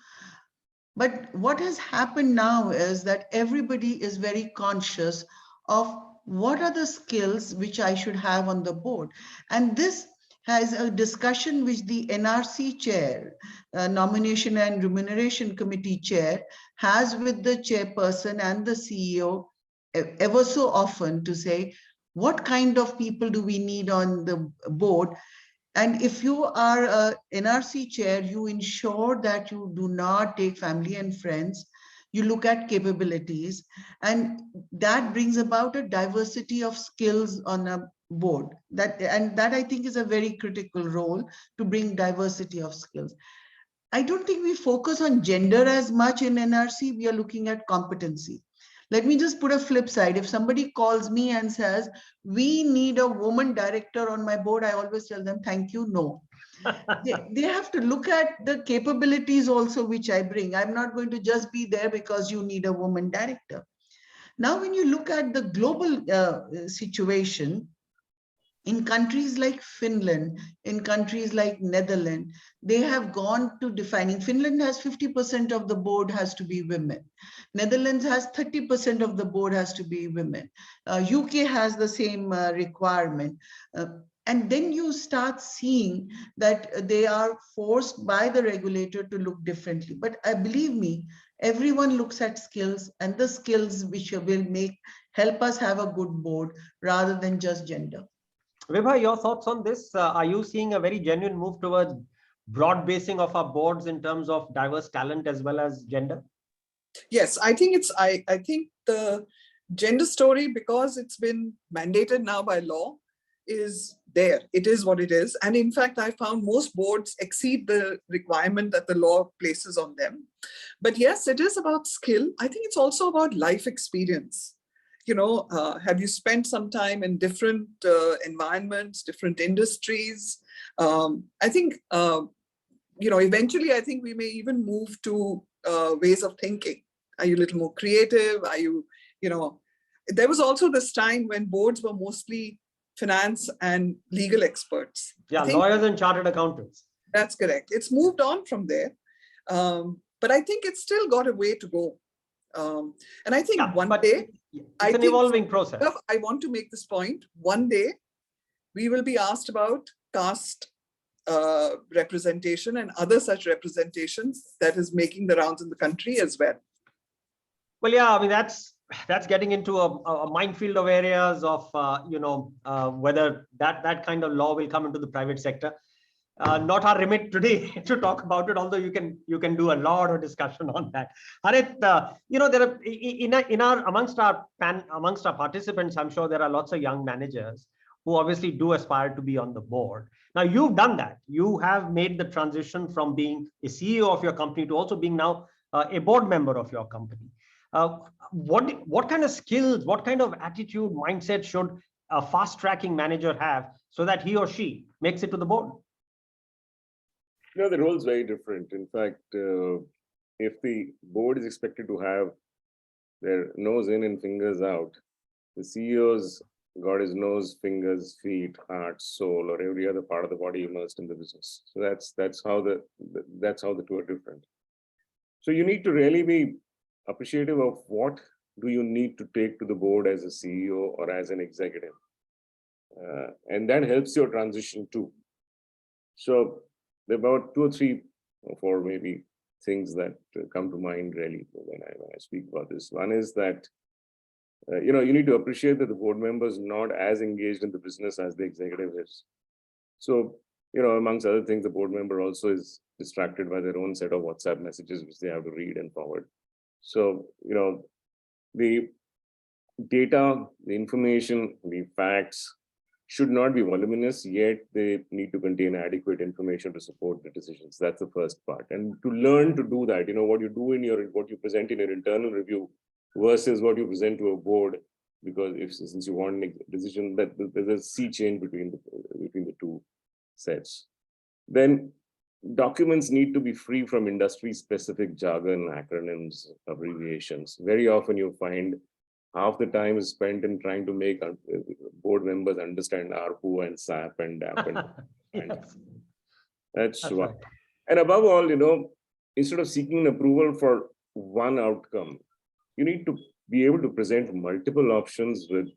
But what has happened now is that everybody is very conscious of what are the skills which I should have on the board. And this has a discussion which the NRC chair, Nomination and Remuneration Committee chair, has with the chairperson and the CEO ever so often to say, what kind of people do we need on the board? And if you are a NRC chair, you ensure that you do not take family and friends. You look at capabilities, and that brings about a diversity of skills on a board. That I think is a very critical role, to bring diversity of skills. I don't think we focus on gender as much in NRC. We are looking at competency. Let me just put a flip side. If somebody calls me and says, we need a woman director on my board, I always tell them, thank you, no. They have to look at the capabilities also which I bring. I'm not going to just be there because you need a woman director. Now, when you look at the global situation, in countries like Finland, in countries like Netherlands, they have gone to defining. Finland has 50% of the board has to be women. Netherlands has 30% of the board has to be women. UK has the same requirement. And then you start seeing that they are forced by the regulator to look differently. But believe me, Everyone looks at skills, and the skills which will help us have a good board rather than just gender. Vibha, your thoughts on this? Are you seeing a very genuine move towards broad basing of our boards in terms of diverse talent as well as gender? Yes, I think I think the gender story, because it's been mandated now by law, is there. It is what it is. And in fact, I found most boards exceed the requirement that the law places on them. But yes, it is about skill. I think it's also about life experience. You know, have you spent some time in different environments, different industries? I think, you know, eventually, I think we may even move to ways of thinking. Are you a little more creative? Are you, you know, there was also this time when boards were mostly finance and legal experts. Yeah, lawyers and chartered accountants. That's correct. It's moved on from there. But I think it's still got a way to go. And I think one day, it's an evolving process. I want to make this point. One day, we will be asked about caste representation and other such representations that is making the rounds in the country as well. Well, yeah, I mean, that's getting into a minefield of areas of, you know, whether that kind of law will come into the private sector. Not our remit today to talk about it, although you can do a lot of discussion on that. Harit, you know, there are amongst our participants, I'm sure there are lots of young managers who obviously do aspire to be on the board. Now, you've done that. You have made the transition from being a CEO of your company to also being now a board member of your company. What kind of skills, what kind of attitude, mindset should a fast-tracking manager have so that he or she makes it to the board? You know, the role is very different. In fact, if the board is expected to have their nose in and fingers out, the CEO's got his nose, fingers, feet, heart, soul, or every other part of the body immersed in the business. So that's how the two are different. So you need to really be appreciative of what do you need to take to the board as a CEO or as an executive. And that helps your transition too. So there are about 2 or 3 or 4 maybe things that come to mind really when I speak about this. One is that, you know, you need to appreciate that the board member is not as engaged in the business as the executive is. So, you know, amongst other things, the board member also is distracted by their own set of WhatsApp messages, which they have to read and forward. So, you know, the data, the information, the facts should not be voluminous, yet they need to contain adequate information to support the decisions. That's the first part. And to learn to do that, you know, what you do in what you present in your internal review versus what you present to a board, because since you want a decision, that there's a sea change between the two sets. Then documents need to be free from industry-specific jargon, acronyms, abbreviations. Very often you find half the time is spent in trying to make board members understand ARPU and SAP and DAP. And that's one. Right. And above all, you know, instead of seeking approval for one outcome, you need to be able to present multiple options with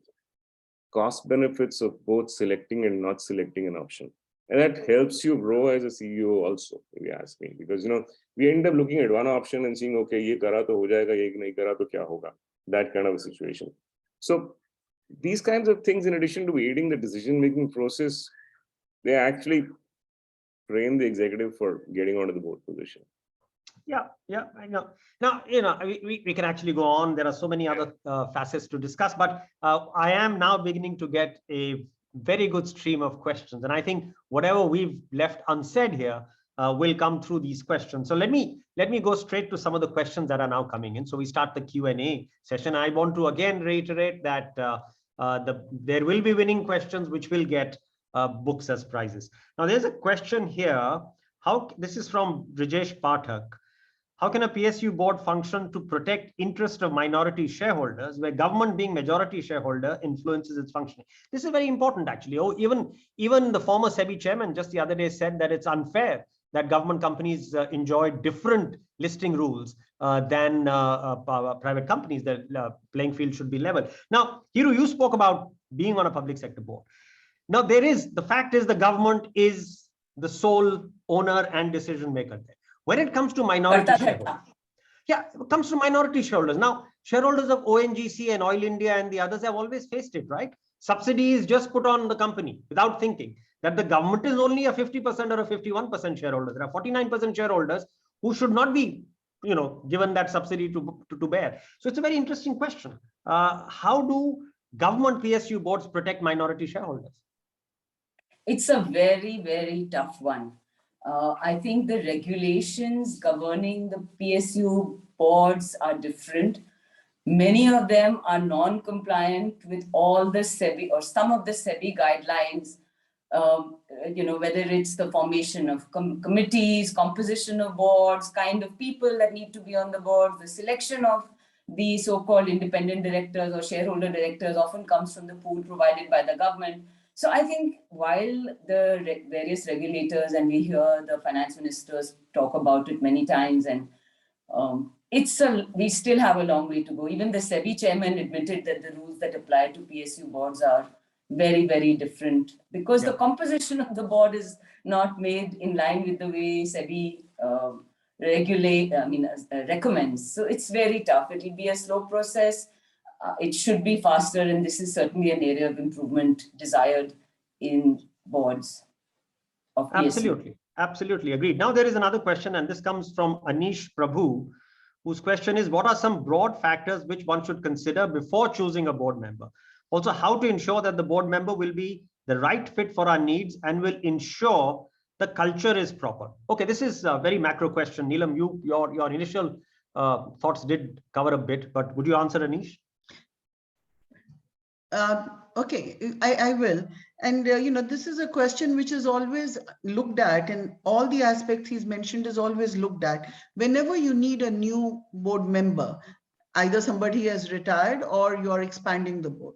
cost benefits of both selecting and not selecting an option. And that helps you grow as a CEO also, if you ask me, because, you know, we end up looking at one option and saying, okay, ye kara to ho jayega, ye nahi kara to kya hoga, that kind of a situation. So these kinds of things, in addition to aiding the decision-making process, they actually train the executive for getting onto the board position. Yeah, I know. Now, you know, we can actually go on. There are so many other facets to discuss, but I am now beginning to get a very good stream of questions. And I think whatever we've left unsaid here will come through these questions. So let me go straight to some of the questions that are now coming in. So we start the Q&A session. I want to again reiterate that there will be winning questions which will get books as prizes. Now there's a question here. This is from Rajesh Pathak. How can a PSU board function to protect interest of minority shareholders where government being majority shareholder influences its functioning? This is very important actually. Oh, even the former SEBI chairman just the other day said that it's unfair that government companies enjoy different listing rules than private companies. The playing field should be level. Now, Hiroo, you spoke about being on a public sector board. Now the fact is the government is the sole owner and decision maker there. When it comes to minority shareholders, Yeah, it comes to minority shareholders. Now, shareholders of ONGC and Oil India and the others have always faced it, right? Subsidy is just put on the company without thinking that the government is only a 50% or a 51% shareholder. There are 49% shareholders who should not be, given that subsidy to bear. So it's a very interesting question. How do government PSU boards protect minority shareholders? It's a very, very tough one. I think the regulations governing the PSU boards are different. Many of them are non-compliant with all the SEBI or some of the SEBI guidelines, whether it's the formation of committees, composition of boards, kind of people that need to be on the board, the selection of the so-called independent directors or shareholder directors often comes from the pool provided by the government. So I think while the various regulators, and we hear the finance ministers talk about it many times, and we still have a long way to go. Even the SEBI chairman admitted that the rules that apply to PSU boards are very, very different because the composition of the board is not made in line with the way SEBI recommends. So it's very tough. It will be a slow process. It should be faster, and this is certainly an area of improvement desired in boards of PSU. Absolutely, absolutely agreed. Now there is another question, and this comes from Anish Prabhu, whose question is, what are some broad factors which one should consider before choosing a board member? Also, how to ensure that the board member will be the right fit for our needs and will ensure the culture is proper? Okay, this is a very macro question. Neelam, your initial thoughts did cover a bit, but would you answer, Anish? Okay, I will. And, this is a question which is always looked at, and all the aspects he's mentioned is always looked at. Whenever you need a new board member, either somebody has retired or you're expanding the board.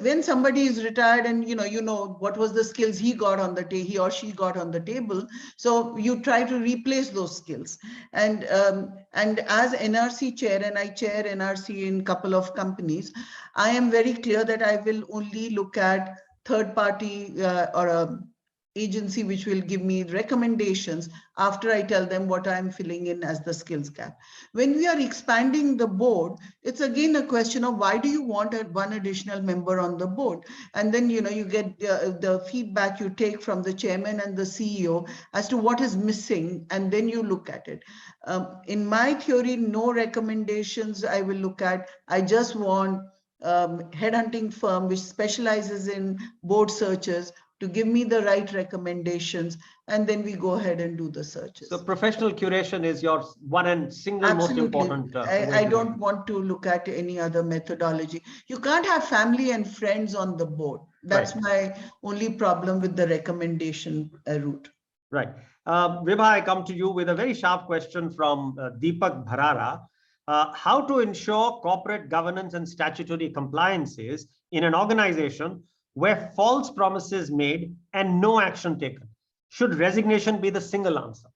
When somebody is retired and you know what was the skills he or she got on the table, so you try to replace those skills. And as NRC chair, and I chair NRC in a couple of companies, I am very clear that I will only look at third party or a agency which will give me recommendations after I tell them what I'm filling in as the skills gap. When we are expanding the board, it's again a question of why do you want one additional member on the board? And then, you get the feedback you take from the chairman and the CEO as to what is missing, and then you look at it. In my theory, no recommendations I will look at. I just want headhunting firm which specializes in board searches to give me the right recommendations, and then we go ahead and do the searches. So professional curation is your one and single Absolutely. most important. I don't want to look at any other methodology. You can't have family and friends on the board. That's my only problem with the recommendation route. Right. Vibha, I come to you with a very sharp question from Deepak Bharara. How to ensure corporate governance and statutory compliances in an organization where false promises made and no action taken? Should resignation be the single answer?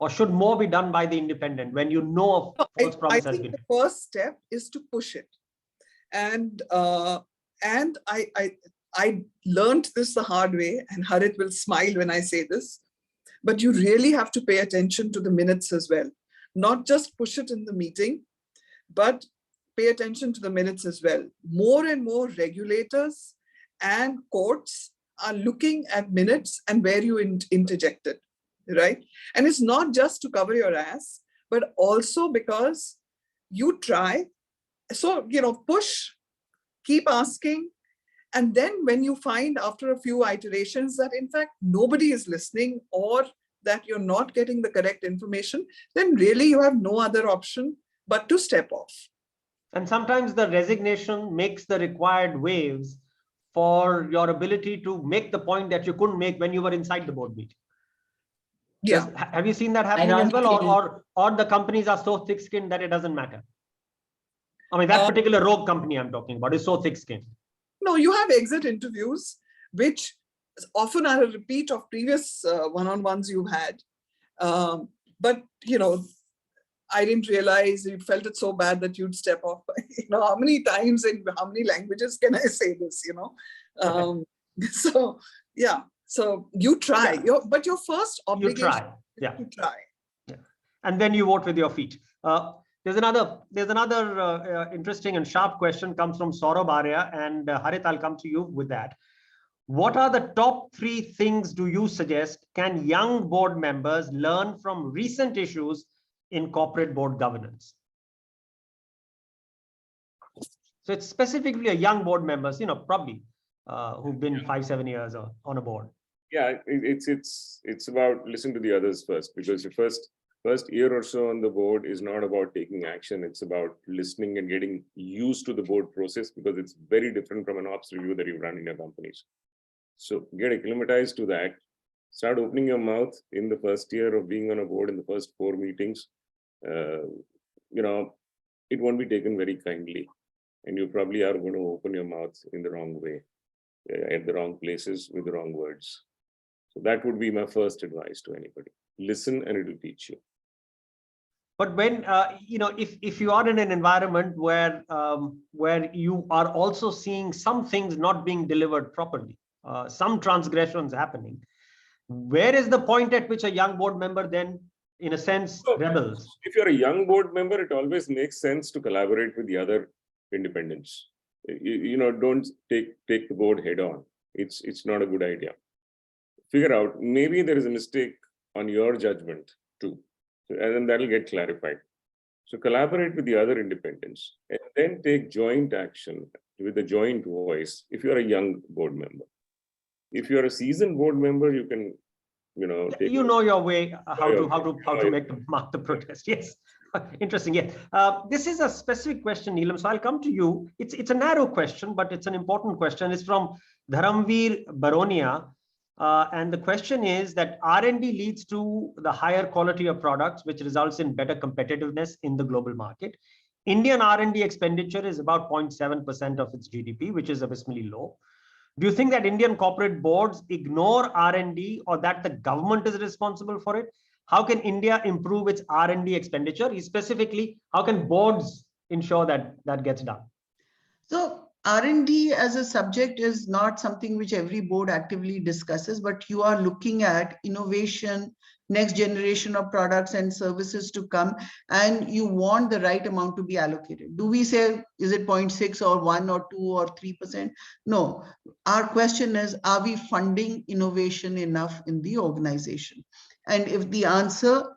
Or should more be done by the independent when you know of false promise has been made? The first step is to push it. And I learned this the hard way, and Harit will smile when I say this, but you really have to pay attention to the minutes as well. Not just push it in the meeting, but pay attention to the minutes as well. More and more regulators and courts are looking at minutes and where you interjected, right? And it's not just to cover your ass, but also because you try. So, push, keep asking. And then when you find after a few iterations that in fact, nobody is listening or that you're not getting the correct information, then really you have no other option but to step off. And sometimes the resignation makes the required waves for your ability to make the point that you couldn't make when you were inside the board meeting. Yeah. Have you seen that happening as well? Or the companies are so thick-skinned that it doesn't matter? I mean, that particular rogue company I'm talking about is so thick-skinned. No, you have exit interviews, which often are a repeat of previous one-on-ones you've had. But, I didn't realize you felt it so bad that you'd step off. How many times in how many languages can I say this, So, yeah. So you try, but your first obligation is to try. Yeah. and then you vote with your feet. There's another interesting and sharp question comes from Saurabh Arya, and Harit, I'll come to you with that. What are the top 3 things do you suggest can young board members learn from recent issues in corporate board governance? So it's specifically a young board members, probably who've been 5-7 years on a board. Yeah, it's about listening to the others first, because the first year or so on the board is not about taking action. It's about listening and getting used to the board process, because it's very different from an ops review that you run in your companies. So get acclimatized to that. Start opening your mouth in the first year of being on a board, in the first 4 meetings. It won't be taken very kindly, and you probably are going to open your mouth in the wrong way, at the wrong places with the wrong words. So that would be my first advice to anybody. Listen, and it will teach you. But when if you are in an environment where you are also seeing some things not being delivered properly, some transgressions happening, where is the point at which a young board member then, in a sense, rebels? If you're a young board member, it always makes sense to collaborate with the other independents. Don't take the board head on. It's not a good idea. Figure out, maybe there is a mistake on your judgment too, and then that'll get clarified. So collaborate with the other independents, and then take joint action with a joint voice if you're a young board member. If you're a seasoned board member, you can, your way how to mark the protest. Yes, interesting. Yeah, this is a specific question, Neelam. So I'll come to you. It's a narrow question, but it's an important question. It's from Dharamveer Baronia. And the question is that R&D leads to the higher quality of products, which results in better competitiveness in the global market. Indian R&D expenditure is about 0.7% of its GDP, which is abysmally low. Do you think that Indian corporate boards ignore R&D, or that the government is responsible for it? How can India improve its R&D expenditure? Specifically, how can boards ensure that that gets done? So R&D as a subject is not something which every board actively discusses, but you are looking at innovation, next generation of products and services to come, and you want the right amount to be allocated. Do we say, is it 0.6 or 1 or 2 or 3%? No, our question is, are we funding innovation enough in the organization? And if the answer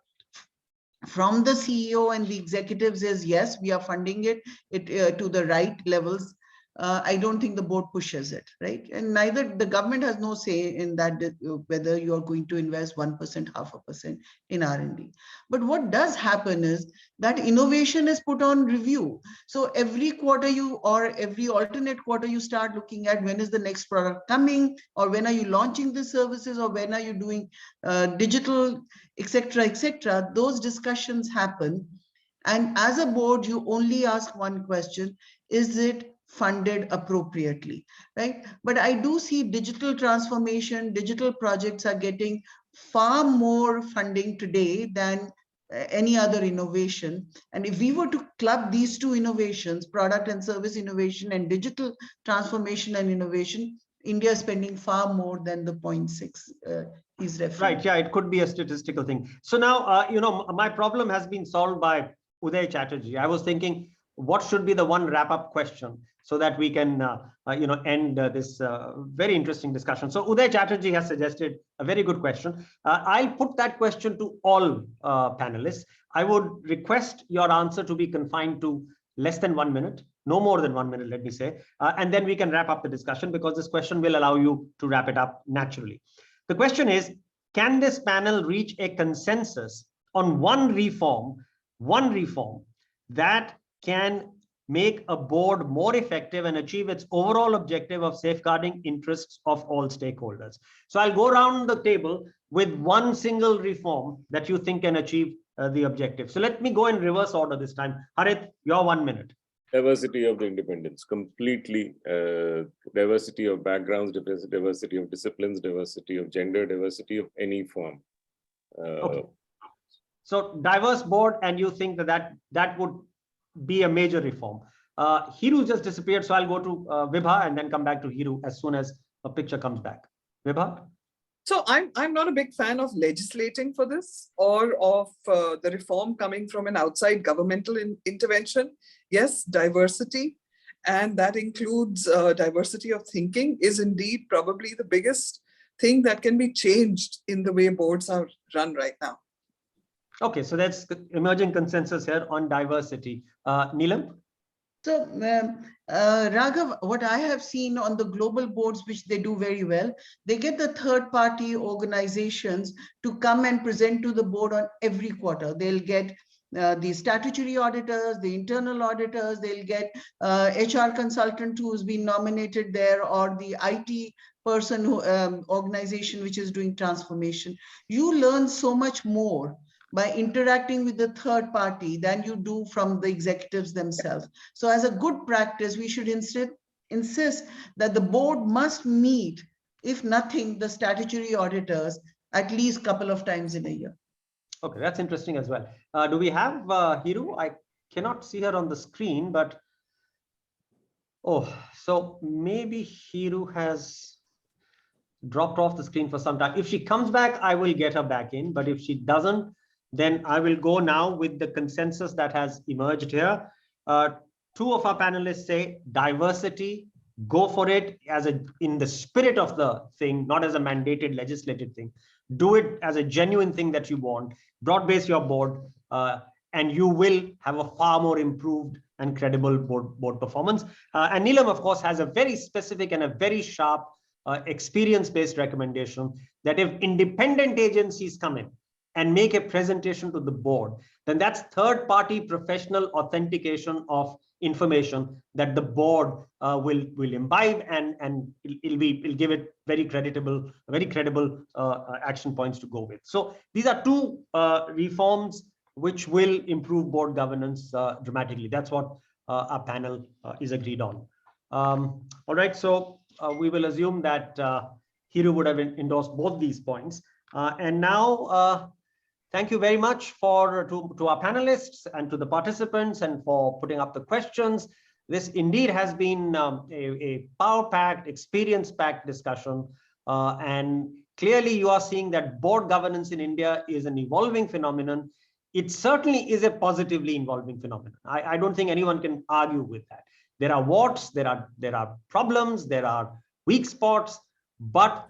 from the CEO and the executives is yes, we are funding it to the right levels, I don't think the board pushes it, right? And neither the government has no say in that, whether you are going to invest 1%, 0.5% in R&D. But what does happen is that innovation is put on review. So every quarter or every alternate quarter, you start looking at when is the next product coming, or when are you launching the services, or when are you doing digital, etc., etc. Those discussions happen. And as a board, you only ask one question: is it funded appropriately, right? But I do see digital transformation, digital projects are getting far more funding today than any other innovation. And if we were to club these two innovations, product and service innovation and digital transformation and innovation, India is spending far more than the 0.6 is referring. Right, yeah, it could be a statistical thing. So now, my problem has been solved by Uday Chatterjee. I was thinking, what should be the one wrap-up question so that we can, end this very interesting discussion. So Uday Chatterjee has suggested a very good question. I'll put that question to all panelists. I would request your answer to be confined to less than 1 minute, no more than 1 minute, let me say, and then we can wrap up the discussion, because this question will allow you to wrap it up naturally. The question is, can this panel reach a consensus on one reform that can make a board more effective and achieve its overall objective of safeguarding interests of all stakeholders? So I'll go around the table with one single reform that you think can achieve the objective. So let me go in reverse order this time. Harit, your 1 minute. Diversity of the independents, completely diversity of backgrounds, diversity of disciplines, diversity of gender, diversity of any form. Okay. So diverse board, and you think that would be a major reform. Hiroo just disappeared, so I'll go to Vibha and then come back to Hiroo as soon as a picture comes back. Vibha? So I'm not a big fan of legislating for this or of the reform coming from an outside governmental intervention. Yes, diversity, and that includes diversity of thinking, is indeed probably the biggest thing that can be changed in the way boards are run right now. Okay, so that's emerging consensus here on diversity. Neelam? So, Raghav, what I have seen on the global boards, which they do very well, they get the third-party organizations to come and present to the board on every quarter. They'll get the statutory auditors, the internal auditors, they'll get HR consultant who's been nominated there, or the IT person who organization which is doing transformation. You learn so much more by interacting with the third party than you do from the executives themselves. So as a good practice, we should insist that the board must meet, if nothing, the statutory auditors at least a couple of times in a year. Okay, that's interesting as well. Do we have Hiroo? I cannot see her on the screen, but oh, so maybe Hiroo has dropped off the screen for some time. If she comes back, I will get her back in, but if she doesn't, then I will go now with the consensus that has emerged here. Two of our panelists say diversity, go for it as in the spirit of the thing, not as a mandated legislative thing. Do it as a genuine thing that you want. Broad base your board, and you will have a far more improved and credible board performance. And Neelam, of course, has a very specific and a very sharp experience-based recommendation that if independent agencies come in and make a presentation to the board, then that's third-party professional authentication of information that the board will imbibe, and it'll give it very credible action points to go with. So these are two reforms which will improve board governance dramatically. That's what our panel is agreed on. All right, so we will assume that Hiroo would have endorsed both these points. And now, thank you very much to our panelists and to the participants and for putting up the questions. This indeed has been a power-packed, experience-packed discussion. And clearly you are seeing that board governance in India is an evolving phenomenon. It certainly is a positively evolving phenomenon. I don't think anyone can argue with that. There are warts, there are problems, there are weak spots, but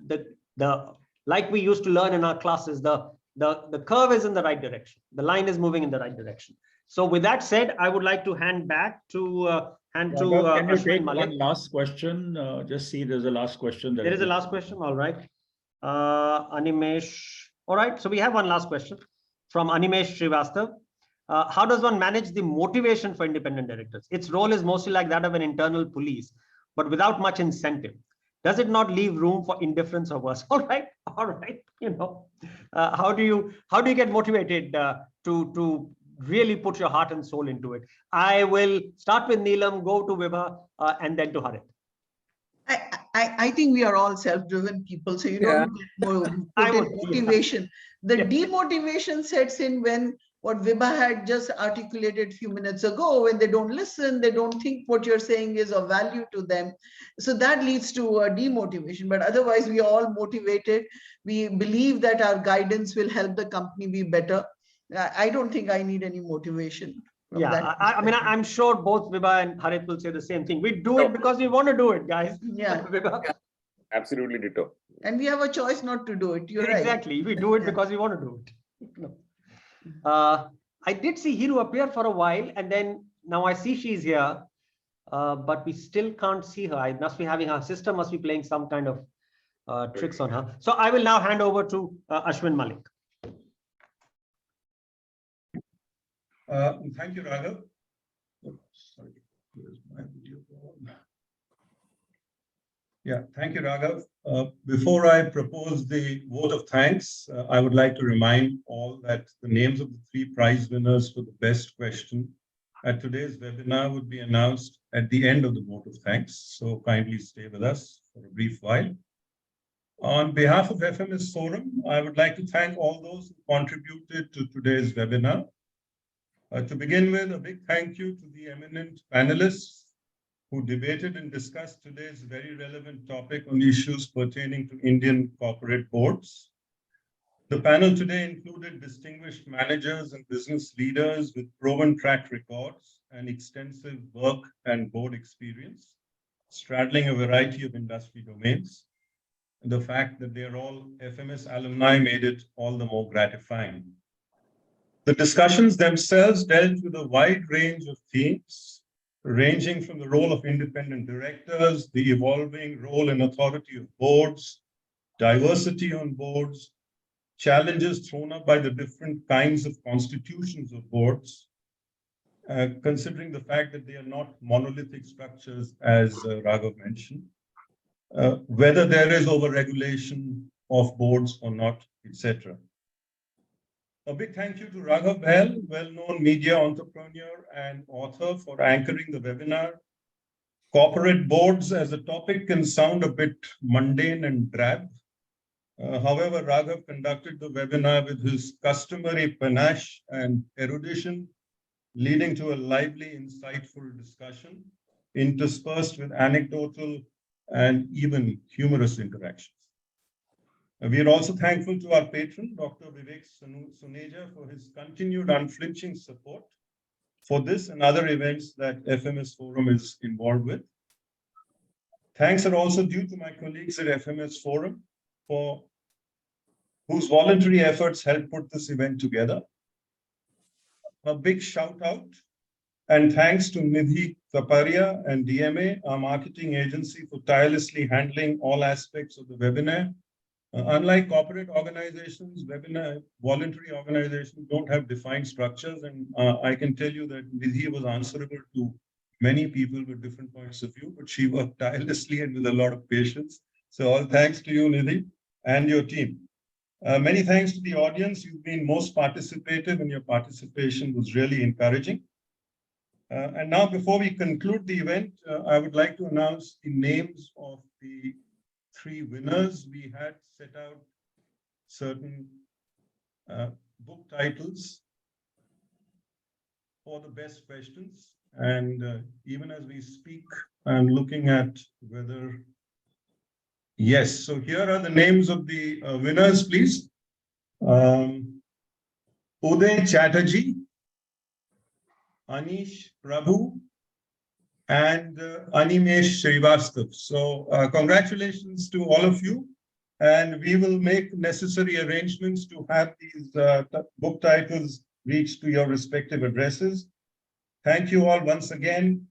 like we used to learn in our classes, the curve is in the right direction. The line is moving in the right direction. So with that said, I would like to hand back to Ashwin Malik. One last question. Just see, there's a last question. There is a last question. All right. Animesh. All right. So we have one last question from Animesh Srivastav. How does one manage the motivation for independent directors? Its role is mostly like that of an internal police, but without much incentive. Does it not leave room for indifference or worse? All right. You know, how do you get motivated to really put your heart and soul into it? I will start with Neelam, go to Vibha, and then to Harit. I think we are all self-driven people, so you don't get motivation. The demotivation sets in when what Vibha had just articulated a few minutes ago, when they don't listen, they don't think what you're saying is of value to them. So that leads to demotivation. But otherwise, we are all motivated. We believe that our guidance will help the company be better. I don't think I need any motivation. Yeah, I mean, I'm sure both Vibha and Harit will say the same thing. We do it because we want to do it, guys. Yeah. Vibha? Absolutely ditto. And we have a choice not to do it. You're right. Exactly. We do it because we want to do it. No. I did see Hiroo appear for a while, and then now I see she's here, but we still can't see her. I must be having her sister must be playing some kind of tricks on her. So I will now hand over to Ashwin Malik. Thank you, Raghav. Sorry, where's my video? Yeah, thank you, Raghav. Before I propose the vote of thanks, I would like to remind all that the names of the 3 prize winners for the best question at today's webinar would be announced at the end of the vote of thanks. So kindly stay with us for a brief while. On behalf of FMS Forum, I would like to thank all those who contributed to today's webinar. To begin with, a big thank you to the eminent panelists who debated and discussed today's very relevant topic on issues pertaining to Indian corporate boards. The panel today included distinguished managers and business leaders with proven track records and extensive work and board experience, straddling a variety of industry domains. And the fact that they're all FMS alumni made it all the more gratifying. The discussions themselves dealt with a wide range of themes, ranging from the role of independent directors, the evolving role and authority of boards, diversity on boards, challenges thrown up by the different kinds of constitutions of boards, considering the fact that they are not monolithic structures, as Raghav mentioned, whether there is overregulation of boards or not, etc. A big thank you to Raghav Bahl, well-known media entrepreneur and author, for anchoring the webinar. Corporate boards as a topic can sound a bit mundane and drab. However, Raghav conducted the webinar with his customary panache and erudition, leading to a lively, insightful discussion, interspersed with anecdotal and even humorous interactions. We are also thankful to our patron, Dr. Vivek Suneja, for his continued unflinching support for this and other events that FMS Forum is involved with. Thanks are also due to my colleagues at FMS Forum, for whose voluntary efforts helped put this event together. A big shout out and thanks to Nidhi Kaparia and DMA, our marketing agency, for tirelessly handling all aspects of the webinar. Unlike corporate organizations, webinar voluntary organizations don't have defined structures, and I can tell you that Nidhi was answerable to many people with different points of view, but she worked tirelessly and with a lot of patience. So all thanks to you, Nidhi, and your team. Many thanks to the audience. You've been most participative, and your participation was really encouraging. And now, before we conclude the event, I would like to announce the names of the 3 winners. We had set out certain book titles for the best questions. And even as we speak, I'm looking at whether, yes, so here are the names of the winners, please. Uday Chatterjee, Anish Prabhu, and Animesh Srivastav. So congratulations to all of you. And we will make necessary arrangements to have these book titles reach to your respective addresses. Thank you all once again.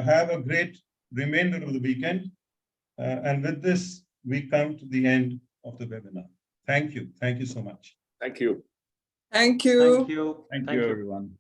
Have a great remainder of the weekend. And with this, we come to the end of the webinar. Thank you. Thank you so much. Thank you. Thank you. Thank you. Thank you, everyone.